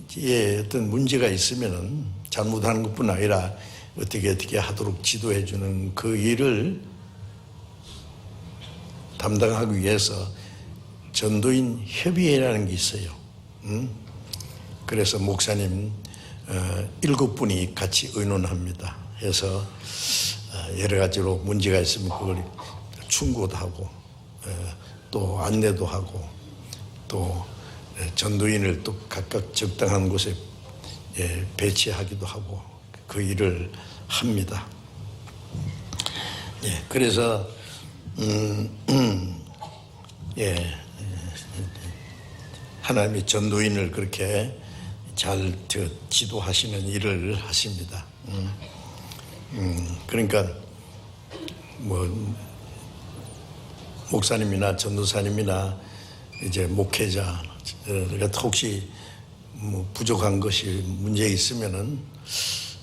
어떤 문제가 있으면은 잘못하는 것뿐 아니라 어떻게 하도록 지도해 주는 그 일을 담당하기 위해서 전도인 협의회라는 게 있어요. 그래서 목사님 7분이 같이 의논합니다. 해서 여러 가지로 문제가 있으면 그걸 충고도 하고 또 안내도 하고 또 전도인을 또 각각 적당한 곳에 배치하기도 하고 그 일을 합니다. 그래서 하나님의 전도인을 그렇게 잘 지도하시는 일을 하십니다. 그러니까 뭐 목사님이나 전도사님이나 이제 목회자 혹시 뭐 부족한 것이 문제 있으면은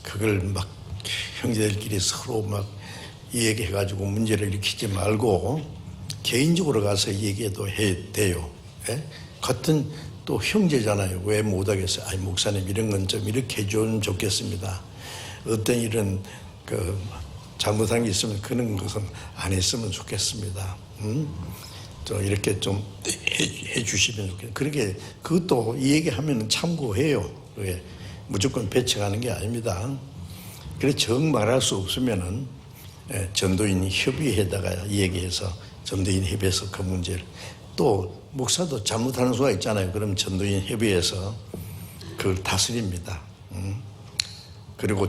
그걸 막 형제들끼리 서로 막 얘기해가지고 문제를 일으키지 말고 개인적으로 가서 얘기해도 돼요. 같은 또 형제잖아요. 왜 못하겠어요? 아니 목사님 이런 건 좀 이렇게 해주면 좋겠습니다. 어떤 일은 그 잘못한 게 있으면 그런 것은 안 했으면 좋겠습니다. 좀 이렇게 좀 해주시면 좋겠어요. 그렇게 그것도 이 얘기하면 참고해요. 그게 무조건 배척하는 게 아닙니다. 그래서 정 말할 수 없으면은 전도인 협의회에다가 얘기해서 전도인 협의해서 그 문제를, 또 목사도 잘못하는 수가 있잖아요. 그럼 전도인 협의해서 그걸 다스립니다. 그리고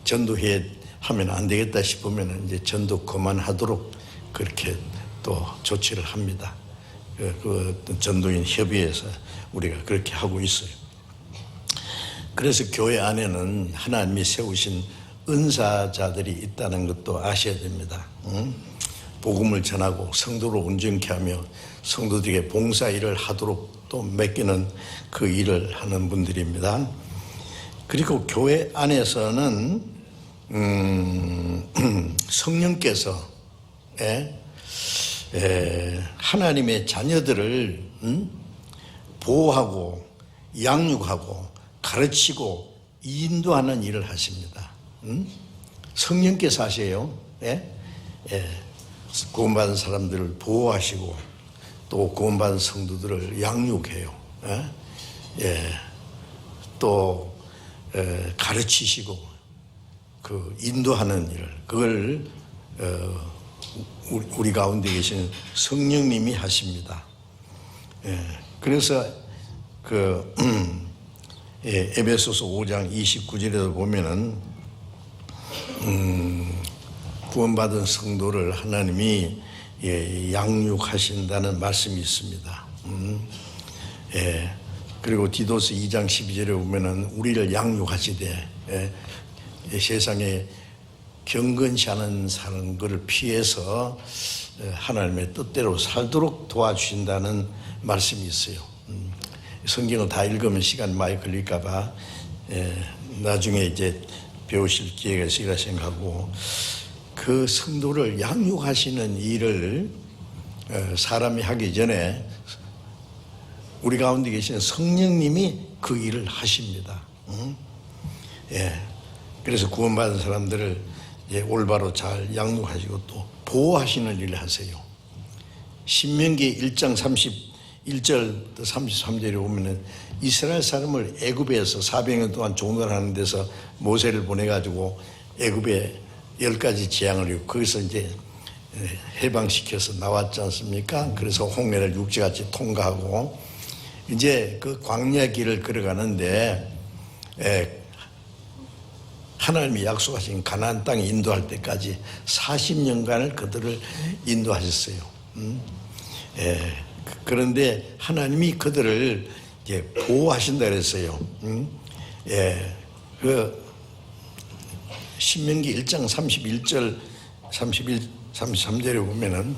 전도회 하면 안 되겠다 싶으면 이제 전도 그만하도록 그렇게 또 조치를 합니다. 그 전도인 협의회에서 우리가 그렇게 하고 있어요. 그래서 교회 안에는 하나님이 세우신 은사자들이 있다는 것도 아셔야 됩니다. 복음을 전하고 성도를 온전케 하며 성도들에게 봉사 일을 하도록 또 맡기는 그 일을 하는 분들입니다. 그리고 교회 안에서는 성령께서 하나님의 자녀들을 보호하고 양육하고 가르치고 인도하는 일을 하십니다. 성령께서 하세요. 구원받은 사람들을 보호하시고 또 구원받은 성도들을 양육해요. 또 가르치시고 그 인도하는 일을, 그걸 우리 가운데 계신 성령님이 하십니다. 그래서 그 에베소서 5장 29절에도 보면은 구원받은 성도를 하나님이 양육하신다는 말씀이 있습니다. 그리고 디도스 2장 12절에 보면은 우리를 양육하시되 세상에 경건치 않은 사는 것을 피해서 하나님의 뜻대로 살도록 도와주신다는 말씀이 있어요. 성경을 다 읽으면 시간 많이 걸릴까 봐 나중에 이제 배우실 기회가 있으리라 생각하고, 그 성도를 양육하시는 일을 사람이 하기 전에 우리 가운데 계신 성령님이 그 일을 하십니다. 그래서 구원받은 사람들을 올바로 잘 양육하시고 또 보호하시는 일을 하세요. 신명기 1장 31절 33절에 보면은 이스라엘 사람을 애굽에서 400년 동안 종살하는 데서 모세를 보내가지고 애굽에 10가지 재앙을 이루고 거기서 이제 해방시켜서 나왔지 않습니까? 그래서 홍해를 육지같이 통과하고 이제 그 광야 길을 걸어가는데 하나님이 약속하신 가나안 땅에 인도할 때까지 40년간을 그들을 인도하셨어요. 그런데 하나님이 그들을 이제 보호하신다 그랬어요. 그 신명기 1장 31절 33절에 보면은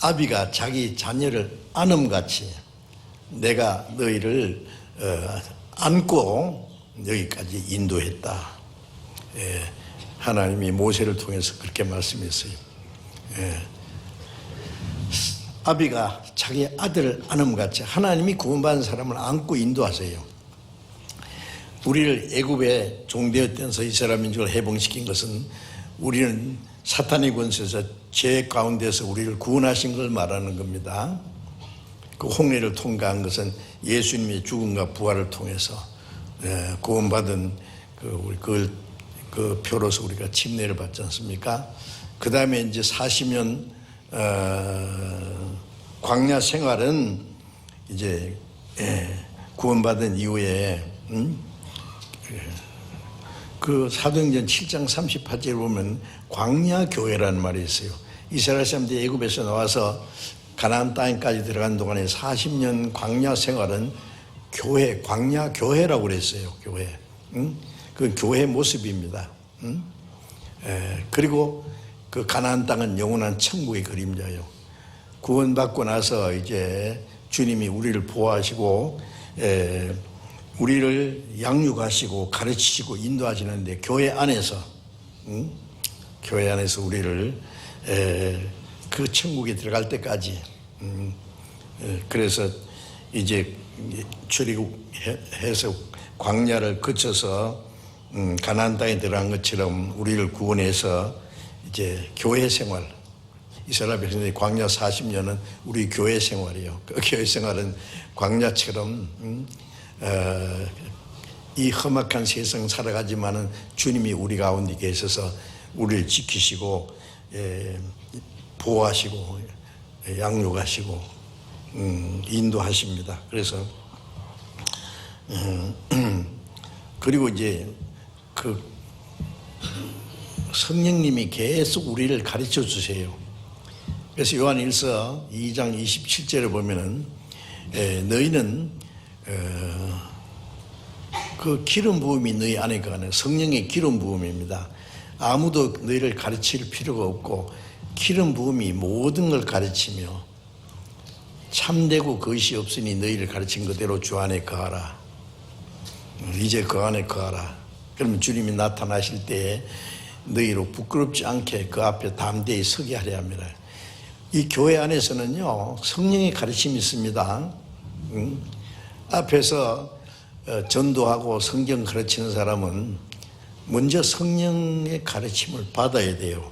아비가 자기 자녀를 안음같이 내가 너희를 안고 여기까지 인도했다. 하나님이 모세를 통해서 그렇게 말씀했어요. 아비가 자기 아들을 안음같이 하나님이 구원받은 사람을 안고 인도하세요. 우리를 애굽에 종되었던 이스라엘 민족을 해방시킨 것은 우리는 사탄의 권세에서 죄 가운데서 우리를 구원하신 걸 말하는 겁니다. 그 홍해를 통과한 것은 예수님의 죽음과 부활을 통해서 구원받은 그 표로서 우리가 침례를 받지 않습니까? 그 다음에 이제 40년 광야 생활은 이제 구원받은 이후에 그 사도행전 7장 38절에 보면 광야 교회라는 말이 있어요. 이스라엘 사람들이 애굽에서 나와서 가나안 땅까지 들어간 동안에 40년 광야 생활은 교회, 광야 교회라고 그랬어요. 교회. 그 교회 모습입니다. 그리고 그 가나안 땅은 영원한 천국의 그림자예요. 구원받고 나서 이제 주님이 우리를 보호하시고 우리를 양육하시고 가르치시고 인도하시는데 교회 안에서 우리를 그 천국에 들어갈 때까지 그래서 이제 출애굽해서 광야를 거쳐서 가나안 땅에 들어간 것처럼 우리를 구원해서 이제 교회 생활, 이스라엘 백성들이 광야 40년은 우리 교회 생활이에요. 그 교회 생활은 광야처럼 이 험악한 세상 살아가지만은 주님이 우리 가운데 계셔서 우리를 지키시고 보호하시고 양육하시고 인도하십니다. 그래서 그리고 이제 그 성령님이 계속 우리를 가르쳐 주세요. 그래서 요한일서 2장 27절에 보면은 너희는 그 기름 부음이 너희 안에 가는 성령의 기름 부음입니다. 아무도 너희를 가르칠 필요가 없고 기름 부음이 모든 걸 가르치며 참되고 거짓이 없으니 너희를 가르친 그대로 주 안에 거하라. 이제 그 안에 거하라. 그러면 주님이 나타나실 때에 너희로 부끄럽지 않게 그 앞에 담대히 서게 하려 합니다. 이 교회 안에서는요 성령의 가르침이 있습니다. 앞에서 전도하고 성경 가르치는 사람은 먼저 성령의 가르침을 받아야 돼요.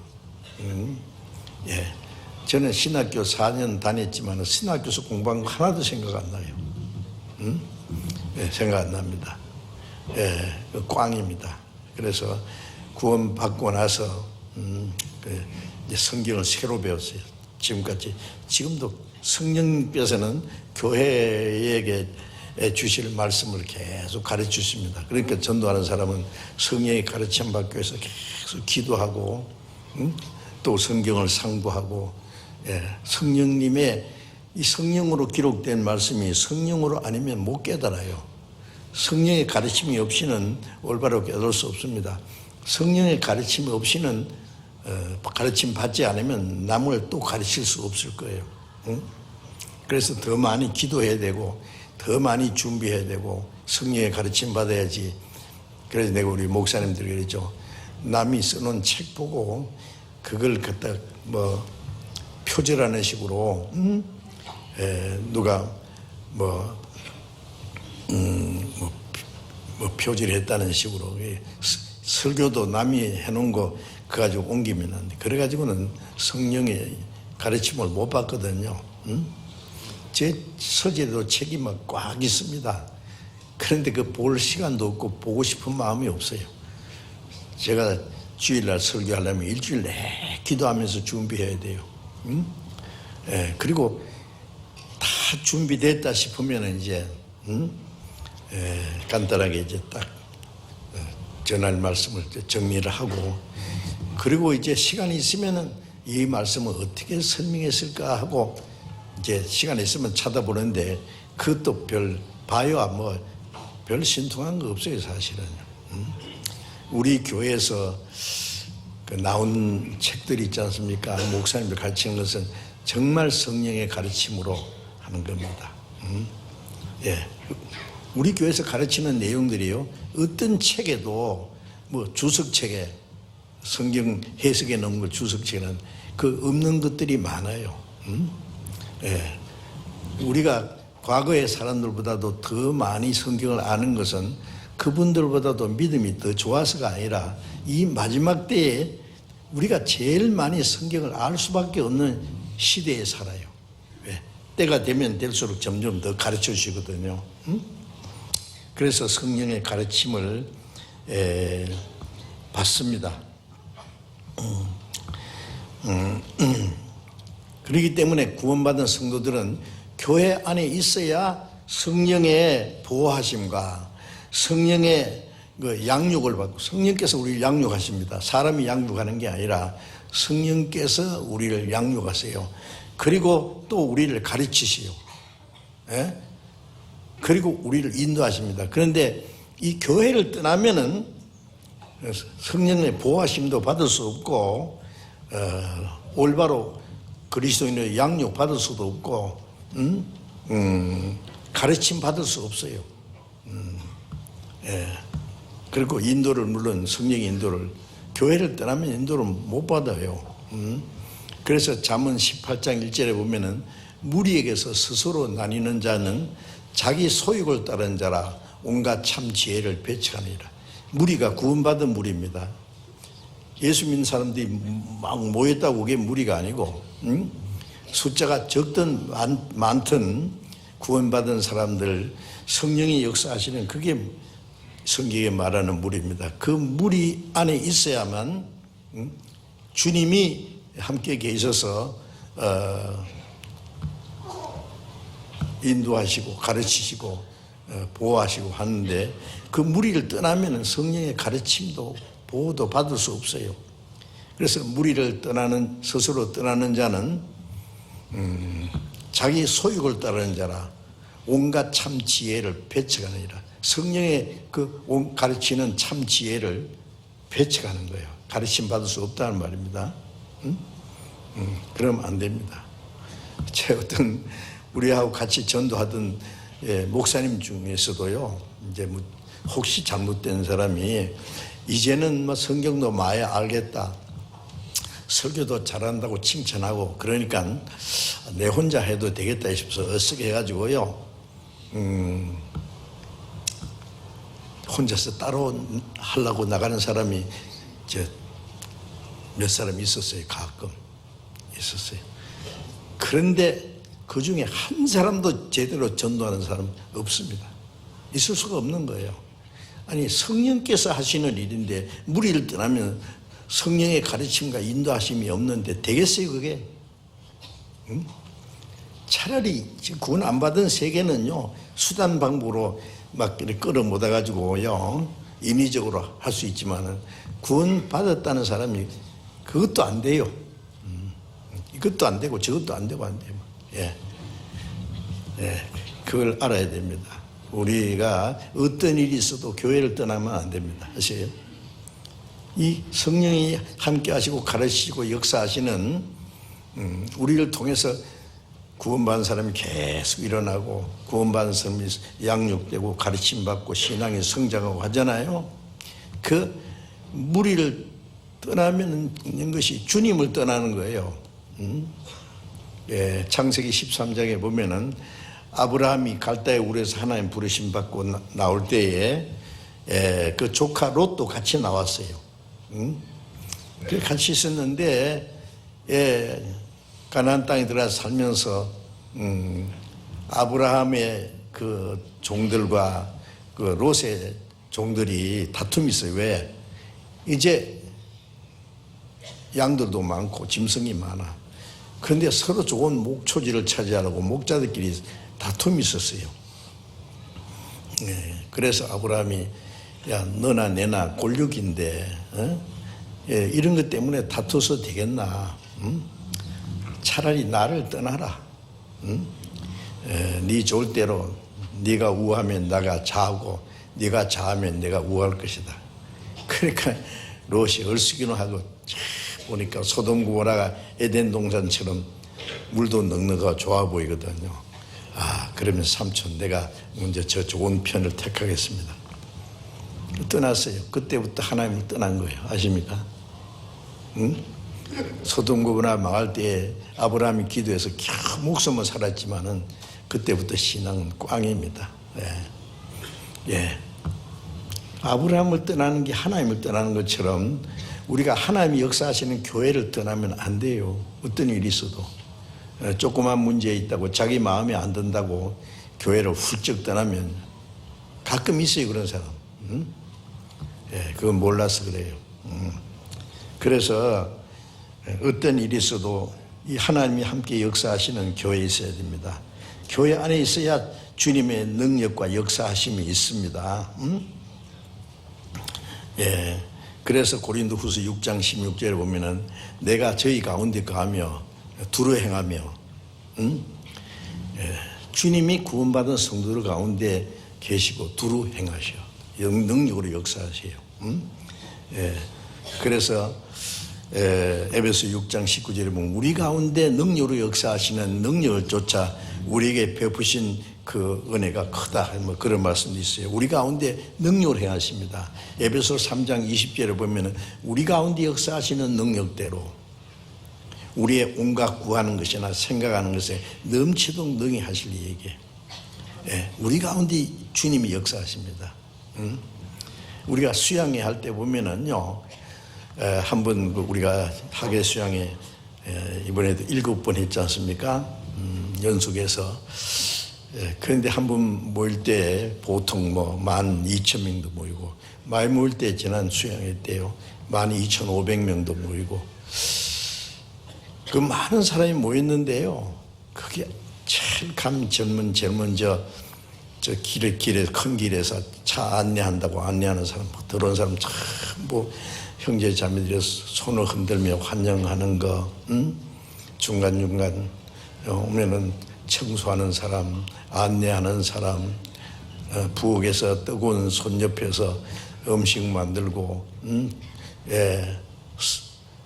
저는 신학교 4년 다녔지만 신학교에서 공부한 거 하나도 생각 안 나요. 생각 안 납니다. 꽝입니다. 그래서 구원받고 나서 이제 성경을 새로 배웠어요. 지금도 성령께서는 교회에게 주실 말씀을 계속 가르쳐 주십니다. 그러니까 전도하는 사람은 성령의 가르침 받기 위해서 계속 기도하고 또 성경을 상고하고 성령님의 이 성령으로 기록된 말씀이 성령으로 아니면 못 깨달아요. 성령의 가르침이 없이는 올바로 깨달을 수 없습니다. 성령의 가르침이 없이는 가르침 받지 않으면 남을 또 가르칠 수 없을 거예요. 그래서 더 많이 기도해야 되고 더 많이 준비해야 되고 성령의 가르침 받아야지. 그래서 내가 우리 목사님들 그랬죠. 남이 써놓은 책 보고 그걸 갖다 뭐 표절하는 식으로 누가 뭐 표절했다는 식으로 설교도 남이 해놓은 거 그거 가지고 옮기면 안 돼. 그래가지고는 성령의 가르침을 못 받거든요. 제 서재도 책이 막 꽉 있습니다. 그런데 그 볼 시간도 없고 보고 싶은 마음이 없어요. 제가 주일날 설교하려면 일주일 내내 기도하면서 준비해야 돼요. 그리고 다 준비됐다 싶으면 이제 간단하게 이제 딱 전할 말씀을 정리를 하고 그리고 이제 시간이 있으면은 이 말씀을 어떻게 설명했을까 하고 이제 시간이 있으면 찾아보는데 그것도 봐야 뭐 별 신통한 거 없어요 사실은. 우리 교회에서 그 나온 책들이 있지 않습니까? 목사님들 가르치는 것은 정말 성령의 가르침으로 하는 겁니다. 우리 교회에서 가르치는 내용들이요 어떤 책에도 뭐 주석책에 성경 해석해 놓은 걸 주석책에는 그 없는 것들이 많아요. 예. 우리가 과거의 사람들보다도 더 많이 성경을 아는 것은 그분들보다도 믿음이 더 좋아서가 아니라 이 마지막 때에 우리가 제일 많이 성경을 알 수밖에 없는 시대에 살아요. 왜? 때가 되면 될수록 점점 더 가르쳐 주시거든요. 그래서 성령의 가르침을 받습니다. 그렇기 때문에 구원받은 성도들은 교회 안에 있어야 성령의 보호하심과 성령의 그 양육을 받고, 성령께서 우리를 양육하십니다. 사람이 양육하는 게 아니라 성령께서 우리를 양육하세요. 그리고 또 우리를 가르치시요. 예? 그리고 우리를 인도하십니다. 그런데 이 교회를 떠나면은 성령의 보호하심도 받을 수 없고, 올바로 그리스도인의 양육 받을 수도 없고, 가르침 받을 수 없어요. 예. 그리고 인도를, 물론 성령의 인도를, 교회를 떠나면 인도를 못 받아요. 그래서 잠언 18장 1절에 보면은 무리에게서 스스로 나뉘는 자는 자기 소욕을 따른 자라 온갖 참 지혜를 배척하니라. 무리가 구원받은 무리입니다. 예수 믿는 사람들이 막 모였다고 그게 무리가 아니고, 숫자가 적든 많든 구원받은 사람들, 성령이 역사하시는 그게 성경에 말하는 무리입니다. 그 무리 안에 있어야만 주님이 함께 계셔서 인도하시고 가르치시고 보호하시고 하는데, 그 무리를 떠나면 성령의 가르침도 보호도 받을 수 없어요. 그래서 무리를 떠나는, 스스로 떠나는 자는 자기 소욕을 따르는 자라 온갖 참 지혜를 배척하느니라. 성령의 그 가르치는 참 지혜를 배척하는 거예요. 가르침 받을 수 없다는 말입니다. 그러면 안 됩니다. 제 어떤 우리하고 같이 전도하던 목사님 중에서도요, 이제 뭐 혹시 잘못된 사람이 이제는 뭐 성경도 많이 알겠다, 설교도 잘한다고 칭찬하고 그러니까 내 혼자 해도 되겠다 싶어서 어떻게 해가지고요, 혼자서 따로 하려고 나가는 사람이 몇 사람 있었어요. 가끔 있었어요. 그런데 그 중에 한 사람도 제대로 전도하는 사람 없습니다. 있을 수가 없는 거예요. 아니, 성령께서 하시는 일인데 무리를 떠나면 성령의 가르침과 인도하심이 없는데 되겠어요, 그게? 응? 차라리 지금 구원 안 받은 세계는요, 수단 방법으로 막 이렇게 끌어모아 가지고요, 인위적으로 할 수 있지만은 구원 받았다는 사람이 그것도 안 돼요. 이것도 안 되고 저것도 안 되고 안 돼요. 예, 그걸 알아야 됩니다. 우리가 어떤 일이 있어도 교회를 떠나면 안 됩니다. 아세요? 이 성령이 함께 하시고 가르치시고 역사하시는 우리를 통해서 구원받은 사람이 계속 일어나고, 구원받은 사람이 양육되고 가르침받고 신앙이 성장하고 하잖아요. 그 무리를 떠나면 있는 것이 주님을 떠나는 거예요. 창세기 13장에 보면은 아브라함이 갈대아 우르에서 하나님 부르심 받고 나올 때에 그 조카 롯도 같이 나왔어요. 같이 있었는데 가나안 땅에 들어가서 살면서 아브라함의 그 종들과 그 롯의 종들이 다툼이 있어요. 왜? 이제 양들도 많고 짐승이 많아. 그런데 서로 좋은 목초지를 차지하려고 목자들끼리 다툼이 있었어요. 그래서 아브라함이, 야, 너나 내나 골육인데 이런 것 때문에 다투어서 되겠나? 차라리 나를 떠나라. 네 좋을 대로 네가 우하면 내가 좌하고 네가 좌하면 내가 우할 것이다. 그러니까 롯이 얼씨기는 하고 보니까 소돔 고모라가 에덴 동산처럼 물도 넉넉하고 좋아 보이거든요. 아, 그러면 삼촌 내가 먼저 저 좋은 편을 택하겠습니다. 떠났어요. 그때부터 하나님을 떠난 거예요. 아십니까? 응? 소돔고모라 망할 때 아브라함이 기도해서 겨우 목숨은 살았지만은 그때부터 신앙은 꽝입니다. 예. 예. 아브라함을 떠나는 게 하나님을 떠나는 것처럼 우리가 하나님이 역사하시는 교회를 떠나면 안 돼요. 어떤 일이 있어도. 조그만 문제에 있다고 자기 마음에 안 든다고 교회를 훌쩍 떠나면 가끔 있어요, 그런 사람. 응? 예, 그건 몰라서 그래요. 그래서 어떤 일이 있어도 이 하나님이 함께 역사하시는 교회에 있어야 됩니다. 교회 안에 있어야 주님의 능력과 역사하심이 있습니다. 예. 그래서 고린도후서 6장 16절에 보면은 내가 저희 가운데 가며 두루 행하며 예. 주님이 구원받은 성도들 가운데 계시고 두루 행하셔. 능력으로 역사하세요. 예. 그래서 에베소 6장 19절에 보면 우리 가운데 능력으로 역사하시는 능력을 쫓아 우리에게 베푸신 그 은혜가 크다, 뭐 그런 말씀도 있어요. 우리 가운데 능력을 행하십니다. 에베소 3장 20절에 보면은 우리 가운데 역사하시는 능력대로 우리의 온갖 구하는 것이나 생각하는 것에 넘치도록 능히 하실 얘기예요. 예, 우리 가운데 주님이 역사하십니다. 우리가 수양회 할 때 보면은요, 한번 우리가 학예 수양회 이번에도 7번 했지 않습니까? 연속해서. 그런데 한 번 모일 때 보통 뭐 12,000명도 모이고, 많이 모일 때 지난 수양회 때요 12,500명도 모이고, 그 많은 사람이 모였는데요, 그게 제일 젊은 저 길에 큰 길에서 차 안내한다고 안내하는 사람, 들어온 사람 전부 형제 자매들이 손을 흔들며 환영하는 거, 중간중간 오면은 청소하는 사람, 안내하는 사람, 부엌에서 뜨거운 손 옆에서 음식 만들고, 예,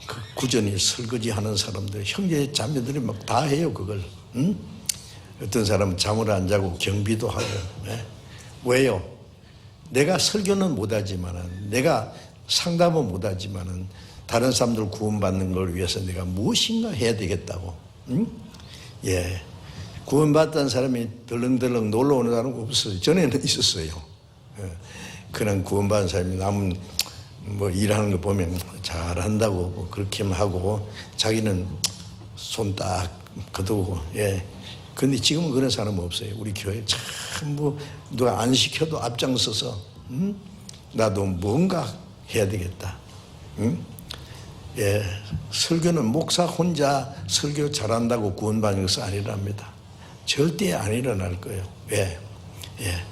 그 꾸준히 설거지하는 사람들, 형제 자매들이 막 다 해요 그걸. 어떤 사람은 잠을 안 자고 경비도 하고. 예? 왜요? 내가 설교는 못하지만은, 내가 상담은 못하지만은 다른 사람들 구원받는 걸 위해서 내가 무엇인가 해야 되겠다고. 예. 구원받던 사람이 덜렁덜렁 놀러 오는 사람은 없어요. 전에는 있었어요. 예. 그런 구원받은 사람이 남은 뭐 일하는 거 보면 잘한다고 뭐 그렇게만 하고 자기는 손 딱 거두고. 예. 근데 지금은 그런 사람은 없어요. 우리 교회 참 뭐 누가 안 시켜도 앞장서서 나도 뭔가 해야 되겠다. 예, 설교는 목사 혼자 설교 잘한다고 구원받는 것은 아니랍니다. 절대 안 일어날 거예요. 왜? 예.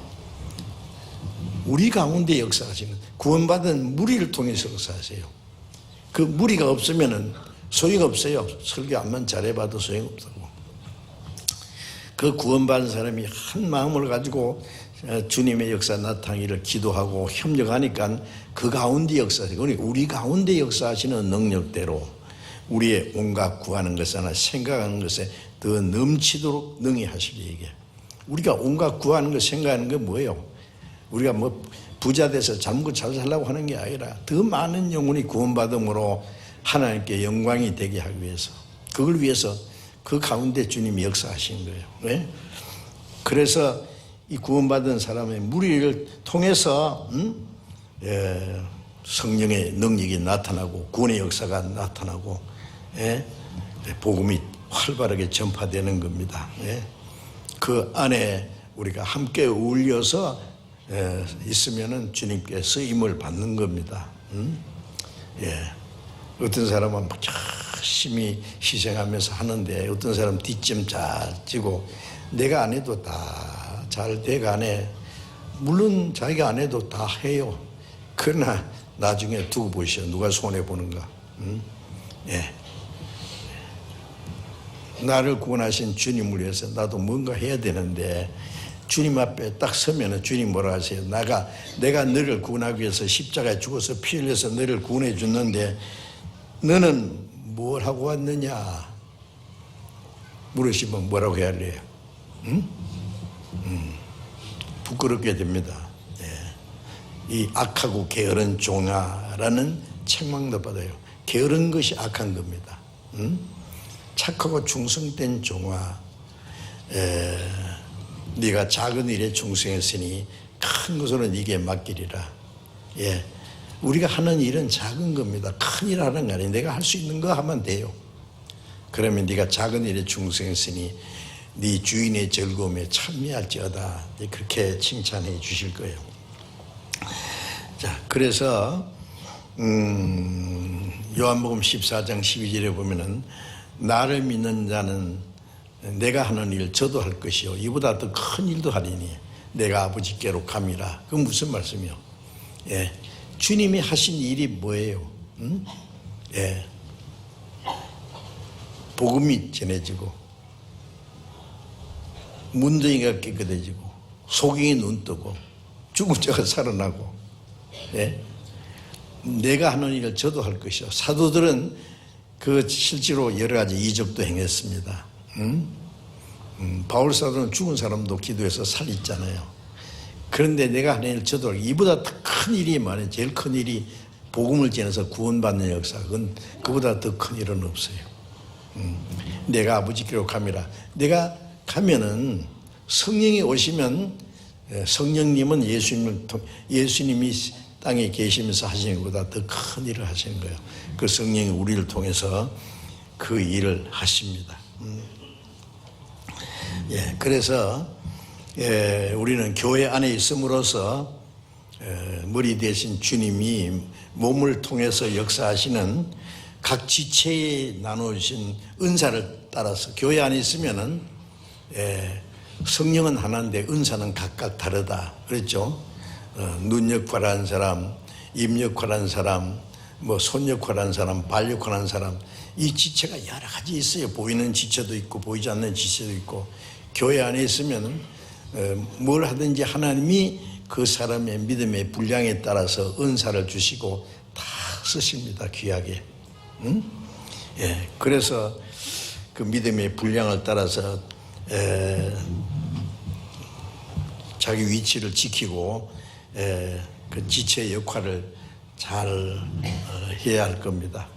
우리 가운데 역사하시는, 구원받은 무리를 통해서 역사하세요. 그 무리가 없으면은 소용 없어요. 설교 안만 잘해봐도 소용 없다고. 그 구원받은 사람이 한 마음을 가지고 주님의 역사 나타나기를 기도하고 협력하니까 그 가운데 역사하시고, 우리 가운데 역사하시는 능력대로 우리의 온갖 구하는 것이나 생각하는 것에 더 넘치도록 능히 하실 얘기예요. 우리가 온갖 구하는 것, 생각하는 게 뭐예요? 우리가 뭐 부자 돼서 잘 먹고 잘 살려고 하는 게 아니라 더 많은 영혼이 구원받음으로 하나님께 영광이 되게 하기 위해서, 그걸 위해서 그 가운데 주님이 역사하신 거예요. 왜? 그래서 이 구원받은 사람의 무리를 통해서 예, 성령의 능력이 나타나고 구원의 역사가 나타나고, 예, 복음이 활발하게 전파되는 겁니다. 예. 그 안에 우리가 함께 어울려서 있으면은 주님께 쓰임을 받는 겁니다. 예. 어떤 사람은 열심히 희생하면서 하는데 어떤 사람은 뒷점 잘 지고 내가 안 해도 다 잘 돼가네. 물론 자기가 안 해도 다 해요. 그러나 나중에 두고 보시오. 누가 손해보는가. 예. 나를 구원하신 주님을 위해서 나도 뭔가 해야 되는데 주님 앞에 딱 서면은 주님 뭐라 하세요? 내가 너를 구원하기 위해서 십자가에 죽어서 피 흘려서 너를 구원해 줬는데 너는 뭘 하고 왔느냐? 물으시면 뭐라고 해야 할래요? 부끄럽게 됩니다. 예. 이 악하고 게으른 종아라는 책망도 받아요. 게으른 것이 악한 겁니다. 착하고 충성된 종아, 네가 작은 일에 충성했으니 큰 것으로 네게 맡기리라. 예, 우리가 하는 일은 작은 겁니다. 큰 일 하는 거 아니에요. 내가 할 수 있는 거 하면 돼요. 그러면 네가 작은 일에 충성했으니 네 주인의 즐거움에 참여할지어다. 그렇게 칭찬해 주실 거예요. 자, 그래서 요한복음 14장 12절에 보면은 나를 믿는 자는 내가 하는 일 저도 할 것이요 이보다 더 큰 일도 하리니 내가 아버지께로 감이라. 그건 무슨 말씀이요? 예, 주님이 하신 일이 뭐예요? 예, 복음이 전해지고 문둥이가 깨끗해지고 소경이 눈 뜨고 죽은 자가 살아나고, 예, 내가 하는 일을 저도 할 것이요. 사도들은 그 실제로 여러 가지 이적도 행했습니다. 바울 사도는 죽은 사람도 기도해서 살렸잖아요. 그런데 내가 하는 일 저도 이보다 더 큰 일이 많아요. 제일 큰 일이 복음을 전해서 구원받는 역사. 그보다 더 큰 일은 없어요. 내가 아버지께로 감이라. 내가 가면은 성령이 오시면, 성령님은 예수님이 땅에 계시면서 하시는 것보다 더 큰 일을 하시는 거예요. 그 성령이 우리를 통해서 그 일을 하십니다. 예, 그래서 우리는 교회 안에 있음으로써 머리 대신 주님이 몸을 통해서 역사하시는 각 지체에 나누신 은사를 따라서 교회 안에 있으면은 성령은 하나인데 은사는 각각 다르다 그랬죠. 눈 역할하는 사람, 입 역할하는 사람, 뭐 손 역할하는 사람, 발 역할하는 사람, 이 지체가 여러 가지 있어요. 보이는 지체도 있고 보이지 않는 지체도 있고. 교회 안에 있으면 뭘 하든지 하나님이 그 사람의 믿음의 분량에 따라서 은사를 주시고 다 쓰십니다. 귀하게. 예, 그래서 그 믿음의 분량을 따라서 자기 위치를 지키고 그 지체의 역할을 잘 해야 할 겁니다.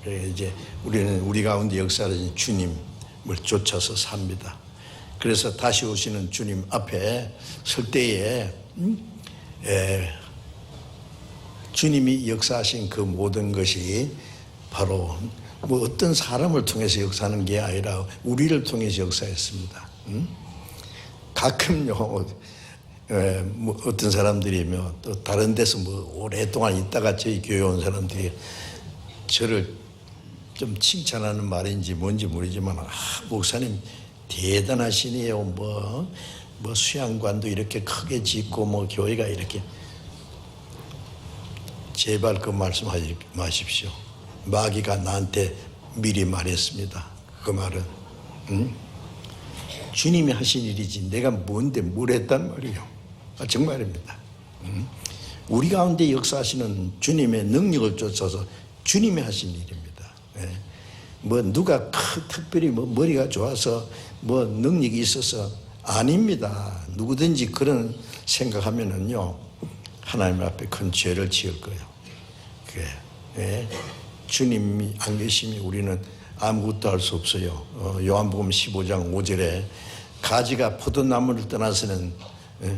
이제 우리는 우리 가운데 역사하신 주님을 쫓아서 삽니다. 그래서 다시 오시는 주님 앞에 설 때에 주님이 역사하신 그 모든 것이 바로 뭐 어떤 사람을 통해서 역사하는 게 아니라 우리를 통해서 역사했습니다. 가끔요, 뭐 어떤 사람들이 또 다른 데서 뭐 오랫동안 있다가 저희 교회 온 사람들이 저를 좀 칭찬하는 말인지 뭔지 모르지만, 목사님 대단하시네요. 뭐 수양관도 이렇게 크게 짓고 뭐 교회가 이렇게. 제발 그 말씀하지 마십시오. 마귀가 나한테 미리 말했습니다. 그 말은 주님이 하신 일이지 내가 뭔데 뭘 했단 말이에요. 정말입니다. 우리 가운데 역사하시는 주님의 능력을 쫓아서 주님이 하신 일입니다. 뭐 누가 특별히 뭐 머리가 좋아서 뭐 능력이 있어서 아닙니다. 누구든지 그런 생각하면은요 하나님 앞에 큰 죄를 지을 거예요. 주님이 안 계시면 우리는 아무것도 할 수 없어요. 요한복음 15장 5절에 가지가 포도나무를 떠나서는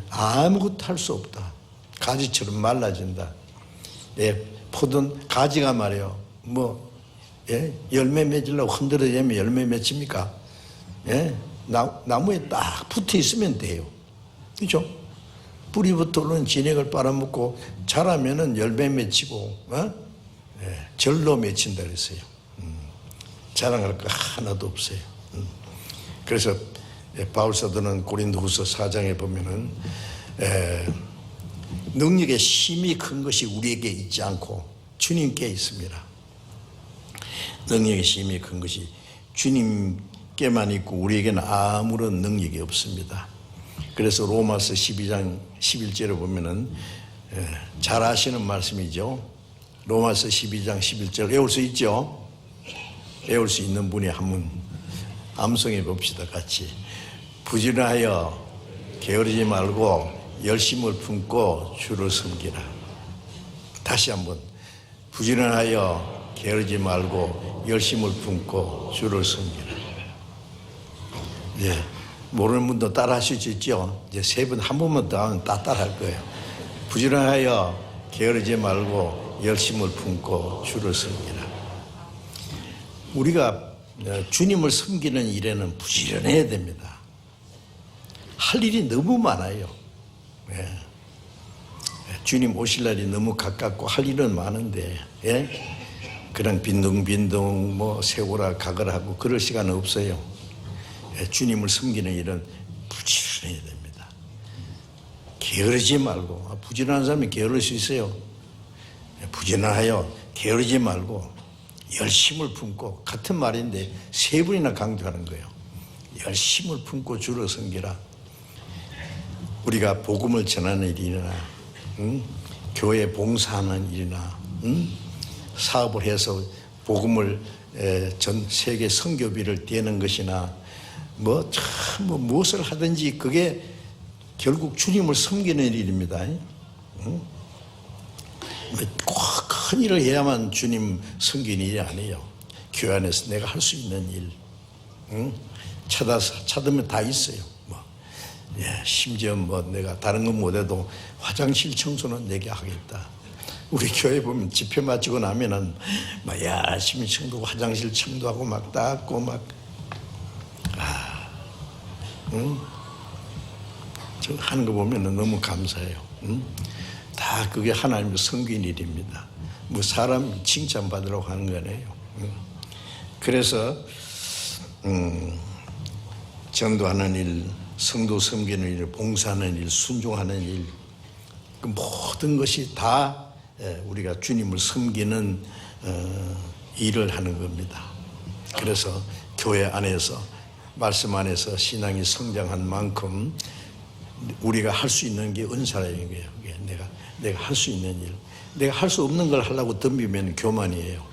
아무것도 할 수 없다. 가지처럼 말라진다. 가지가 말이요. 열매 맺으려고 흔들어대면 열매 맺힙니까? 나무에 딱 붙어 있으면 돼요. 그죠? 뿌리부터 오는 진액을 빨아먹고 자라면은 열매 맺히고, 절로 맺힌다 그랬어요. 자랑할 거 하나도 없어요. 그래서 바울 사도는 고린도후서 4장에 보면은 능력의 힘이 큰 것이 우리에게 있지 않고 주님께 있습니다. 능력의 힘이 큰 것이 주님께만 있고 우리에게는 아무런 능력이 없습니다. 그래서 로마서 12장 11절에 보면은 잘 아시는 말씀이죠. 로마서 12장 11절 외울 수 있죠? 외울 수 있는 분이 한번 암송해 봅시다. 같이. 부지런하여 게으르지 말고 열심을 품고 주를 섬기라. 다시 한번 부지런하여 게으르지 말고 열심을 품고 주를 섬기라. 예, 모르는 분도 따라하실 수 있죠. 이제 세 번 한 번만 더 하면 다 따라할 거예요. 부지런하여 게으르지 말고 열심을 품고 주를 섬기라. 우리가 주님을 섬기는 일에는 부지런해야 됩니다. 할 일이 너무 많아요. 예. 주님 오실 날이 너무 가깝고 할 일은 많은데, 예? 그냥 빈둥빈둥 뭐 세우라 가거라 하고 그럴 시간은 없어요. 예, 주님을 섬기는 일은 부지런해야 됩니다. 게으르지 말고, 부지런한 사람이 게으를 수 있어요. 부지런하여 게으르지 말고 열심을 품고, 같은 말인데 세 번이나 강조하는 거예요. 열심을 품고 주를 섬기라. 우리가 복음을 전하는 일이나 교회 봉사하는 일이나 사업을 해서 복음을 전 세계 선교비를 떼는 것이나 뭐 무엇을 하든지 그게 결국 주님을 섬기는 일입니다. 꼭 큰 일을 해야만 주님 섬기는 일이 아니에요. 교회 안에서 내가 할 수 있는 일, 찾으면 다 있어요. 예, 심지어 뭐 내가 다른 건 못해도 화장실 청소는 내게 하겠다. 우리 교회 보면 집회 마치고 나면은 막 열심히 청소하고 화장실 청소하고 막 닦고 막 저 하는 거 보면은 너무 감사해요. 다 그게 하나님의 섬긴 일입니다. 뭐 사람 칭찬 받으려고 하는 거 아니에요. 그래서 전도하는 일, 성도 섬기는 일, 봉사하는 일, 순종하는 일, 그 모든 것이 다 우리가 주님을 섬기는 일을 하는 겁니다. 그래서 교회 안에서, 말씀 안에서 신앙이 성장한 만큼 우리가 할 수 있는 게 은사라는 거예요. 내가 할 수 있는 일, 내가 할 수 없는 걸 하려고 덤비면 교만이에요.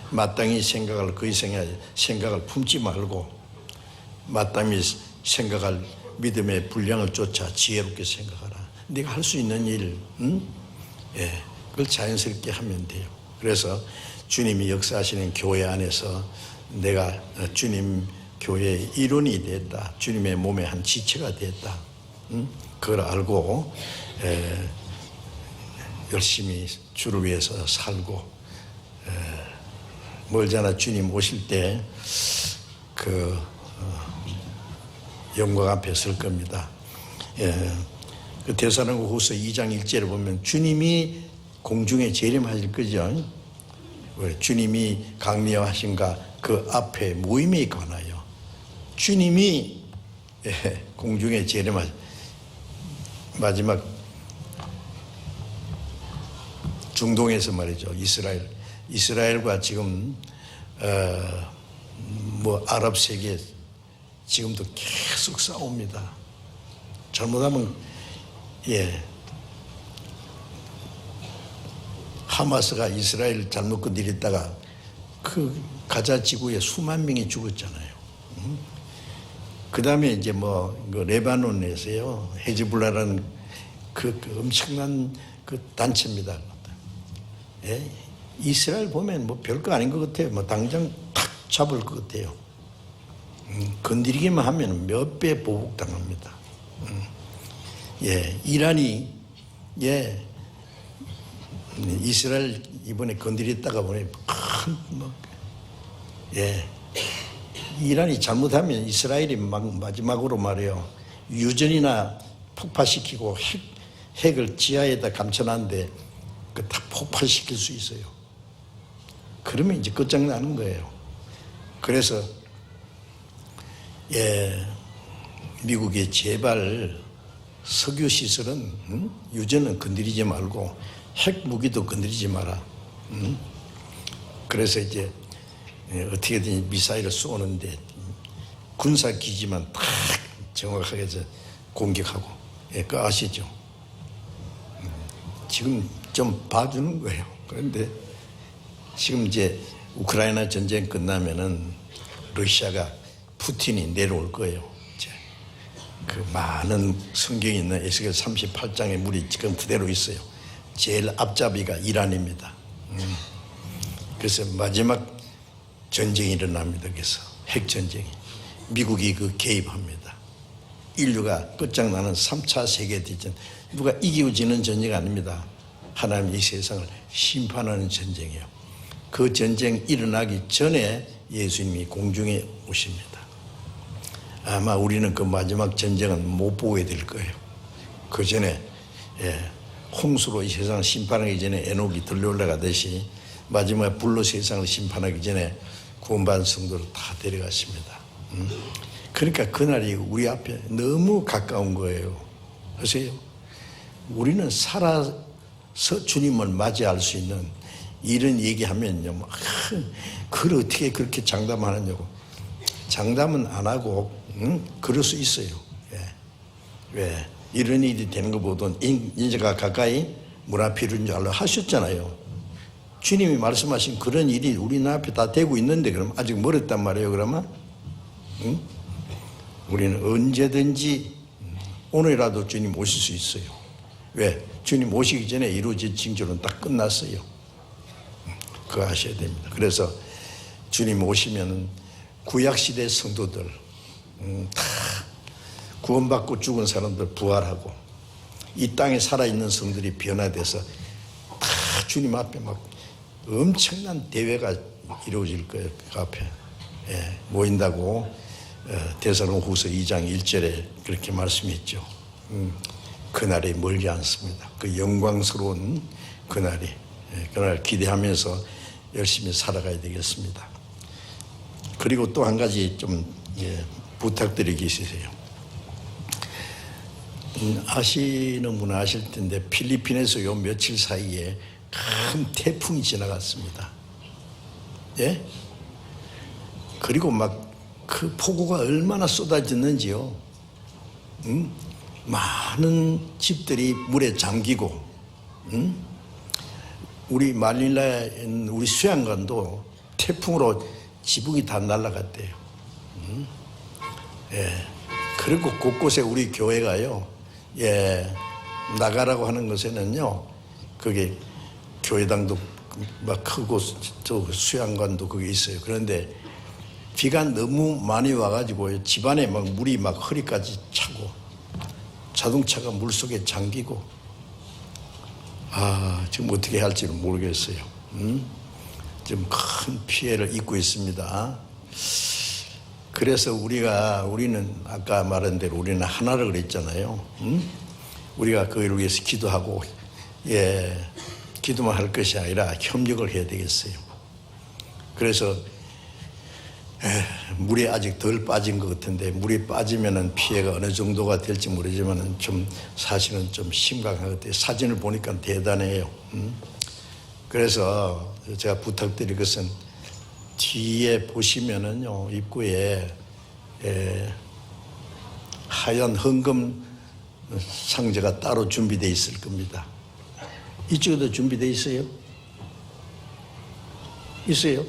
마땅히 생각할 그 이상의 생각을 품지 말고 마땅히 생각할 믿음의 분량을 쫓아 지혜롭게 생각하라. 네가 할 수 있는 일, 예, 그걸 자연스럽게 하면 돼요. 그래서 주님이 역사하시는 교회 안에서 내가 주님 교회의 일원이 됐다, 주님의 몸의 한 지체가 됐다, 그걸 알고 열심히 주를 위해서 살고, 멀잖아 주님 오실 때 그 영광 앞에 설 겁니다. 그 데살로니가후서 2장 1절에 보면 주님이 공중에 재림하실 거죠. 주님이 강림하신가 그 앞에 모임에 관하여 주님이 공중에 재림하실, 마지막 중동에서 말이죠. 이스라엘과 지금 뭐 아랍 세계 지금도 계속 싸웁니다. 잘못하면 하마스가 이스라엘 잘못 건드렸다가 그 가자 지구에 수만 명이 죽었잖아요. 그 다음에 이제 그 레바논에서요, 헤즈볼라라는 그 엄청난 그 단체입니다. 예? 이스라엘 보면 뭐 별거 아닌 것 같아요. 뭐 당장 탁 잡을 것 같아요. 건드리기만 하면 몇 배 보복당합니다. 이란이 이스라엘 이번에 건드렸다가 보니 이란이 잘못하면 이스라엘이 마지막으로 말해요, 유전이나 폭파시키고 핵을 지하에다 감춰놨는데 그 다 폭발시킬 수 있어요. 그러면 이제 끝장나는 거예요. 그래서 미국이 제발 석유 시설은 유전은 건드리지 말고 핵 무기도 건드리지 마라. 그래서 이제 어떻게든 미사일을 쏘는데 군사 기지만 딱 정확하게 공격하고, 그거 아시죠? 지금 좀 봐주는 거예요. 그런데 지금 이제 우크라이나 전쟁 끝나면은 러시아가 푸틴이 내려올 거예요. 이제 그 많은 성경이 있는 에스겔 38장의 물이 지금 그대로 있어요. 제일 앞잡이가 이란입니다. 그래서 마지막 전쟁이 일어납니다. 그래서 핵전쟁이. 미국이 그 개입합니다. 인류가 끝장나는 3차 세계대전. 누가 이기고 지는 전쟁이 아닙니다. 하나님이 이 세상을 심판하는 전쟁이에요. 그 전쟁 일어나기 전에 예수님이 공중에 오십니다. 아마 우리는 그 마지막 전쟁은 못 보게 될 거예요. 그 전에 홍수로 이 세상을 심판하기 전에 에녹이 들려올라가듯이 마지막에 불로 세상을 심판하기 전에 구원받은 성도를 다 데려갔습니다. 그러니까 그날이 우리 앞에 너무 가까운 거예요. 보세요. 우리는 살아서 주님을 맞이할 수 있는 이런 얘기하면요, 그걸 어떻게 그렇게 장담하느냐고. 장담은 안 하고 그럴 수 있어요. 왜? 이런 일이 되는 것보다는 인자가 가까이 문 앞에 이른 줄 알라 하셨잖아요. 주님이 말씀하신 그런 일이 우리 눈앞에 다 되고 있는데 그럼 아직 멀었단 말이에요. 그러면 우리는 언제든지 오늘이라도 주님 오실 수 있어요. 왜? 주님 오시기 전에 이루어진 징조는 다 끝났어요. 그거 아셔야 됩니다. 그래서 주님 오시면 구약시대 성도들 다 구원받고 죽은 사람들 부활하고 이 땅에 살아있는 성들이 변화돼서 다 주님 앞에 막 엄청난 대회가 이루어질 거예요. 그 앞에 모인다고 데살로니가후서 2장 1절에 그렇게 말씀했죠. 그날이 멀지 않습니다. 그 영광스러운 그날이 그날 기대하면서 열심히 살아가야 되겠습니다. 그리고 또 한 가지 좀 부탁드리기 있으세요. 아시는 분은 아실 텐데 필리핀에서 요 며칠 사이에 큰 태풍이 지나갔습니다. 예? 그리고 막 그 폭우가 얼마나 쏟아졌는지요. 많은 집들이 물에 잠기고, 우리 마닐라에 있는 우리 수양관도 태풍으로 지붕이 다 날아갔대요. 그리고 곳곳에 우리 교회가요, 나가라고 하는 것에는요, 그게 교회당도 막 크고 저 수양관도 그게 있어요. 그런데 비가 너무 많이 와가지고 집안에 막 물이 막 허리까지 차고 자동차가 물 속에 잠기고 지금 어떻게 할지는 모르겠어요. 지금 큰 피해를 입고 있습니다. 그래서 우리는 아까 말한 대로 우리는 하나를 그랬잖아요. 우리가 그걸 위해서 기도하고 기도만 할 것이 아니라 협력을 해야 되겠어요. 그래서 물이 아직 덜 빠진 것 같은데 물이 빠지면은 피해가 어느 정도가 될지 모르지만은 좀 사실은 좀 심각한 것 같아요. 사진을 보니까 대단해요. 그래서 제가 부탁드릴 것은 뒤에 보시면은요, 입구에 하얀 헌금 상자가 따로 준비되어 있을 겁니다. 이쪽에도 준비되어 있어요? 있어요?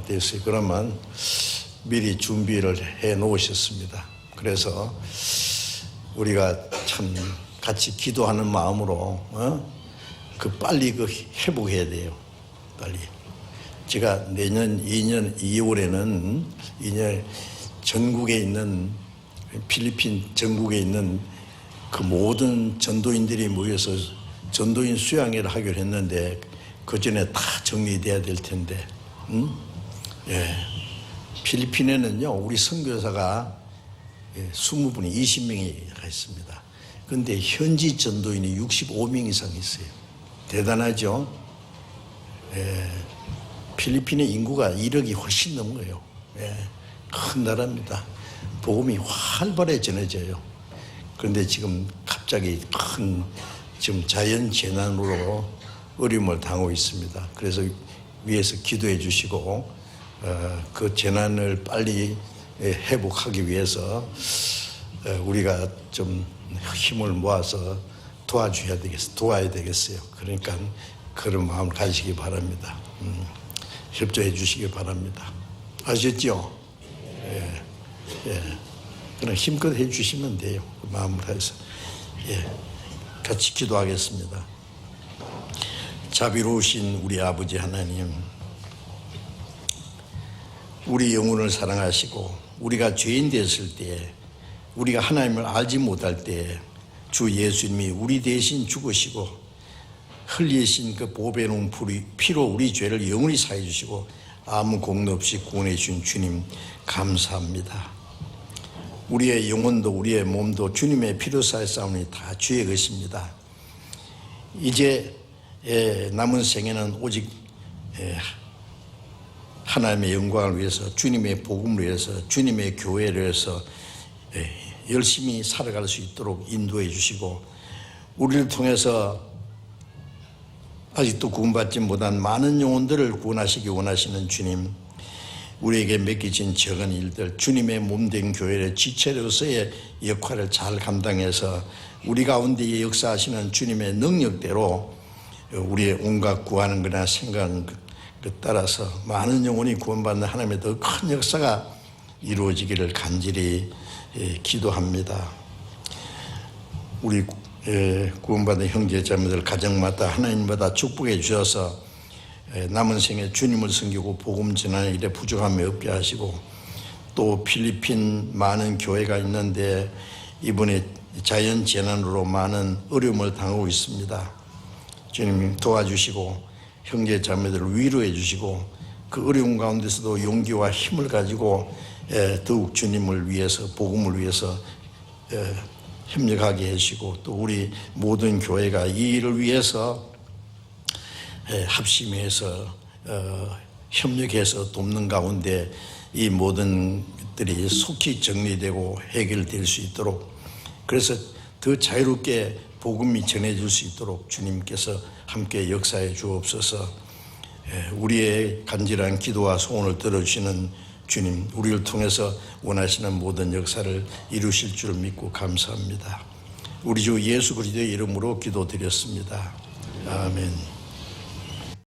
됐어요. 그러면 미리 준비를 해 놓으셨습니다. 그래서 우리가 참 같이 기도하는 마음으로 빨리 회복해야 돼요. 빨리. 제가 내년 2월에는 전국에 있는 필리핀 전국에 있는 그 모든 전도인들이 모여서 전도인 수양회를 하기로 했는데 그 전에 다 정리돼야 될 텐데. 필리핀에는요, 우리 선교사가 20분이 20명이 있습니다. 그런데 현지 전도인이 65명 이상 있어요. 대단하죠? 필리핀의 인구가 1억이 훨씬 넘어요. 큰 나라입니다. 복음이 활발히 전해져요. 그런데 지금 갑자기 지금 자연 재난으로 어려움을 당하고 있습니다. 그래서 위에서 기도해 주시고 그 재난을 빨리 회복하기 위해서 우리가 좀 힘을 모아서 도와야 되겠어요. 그러니까 그런 마음을 가지시기 바랍니다. 협조해 주시기 바랍니다. 아셨죠? 그냥 힘껏 해주시면 돼요. 그 마음을 해서. 예, 같이 기도하겠습니다. 자비로우신 우리 아버지 하나님, 우리 영혼을 사랑하시고 우리가 죄인 됐을 때, 우리가 하나님을 알지 못할 때 주 예수님이 우리 대신 죽으시고 흘리신 그 보배로운 피로 우리 죄를 영원히 사해 주시고 아무 공로 없이 구원해 주신 주님 감사합니다. 우리의 영혼도 우리의 몸도 주님의 피로 사했사오니 다 주의 것입니다. 이제 남은 생에는 오직 하나님의 영광을 위해서, 주님의 복음을 위해서, 주님의 교회를 위해서 열심히 살아갈 수 있도록 인도해 주시고, 우리를 통해서 아직도 구원받지 못한 많은 영혼들을 구원하시기 원하시는 주님, 우리에게 맡기진 적은 일들, 주님의 몸된 교회의 지체로서의 역할을 잘 감당해서 우리 가운데 역사하시는 주님의 능력대로 우리의 온갖 구하는 거나 생각하는 것 따라서 많은 영혼이 구원받는 하나님의 더 큰 역사가 이루어지기를 간절히 기도합니다. 우리 구원받은 형제자매들 가정마다 하나님마다 축복해 주셔서 남은 생에 주님을 섬기고 복음 전하는 일에 부족함이 없게 하시고, 또 필리핀 많은 교회가 있는데 이번에 자연재난으로 많은 어려움을 당하고 있습니다. 주님 도와주시고 형제자매들을 위로해 주시고 그 어려운 가운데서도 용기와 힘을 가지고 더욱 주님을 위해서, 복음을 위해서 협력하게 해주시고, 또 우리 모든 교회가 이 일을 위해서 합심해서 협력해서 돕는 가운데 이 모든 것들이 속히 정리되고 해결될 수 있도록, 그래서 더 자유롭게 복음이 전해질 수 있도록 주님께서 함께 역사해 주옵소서. 우리의 간절한 기도와 소원을 들어주시는 주님, 우리를 통해서 원하시는 모든 역사를 이루실 줄 믿고 감사합니다. 우리 주 예수 그리스도의 이름으로 기도드렸습니다. 아멘.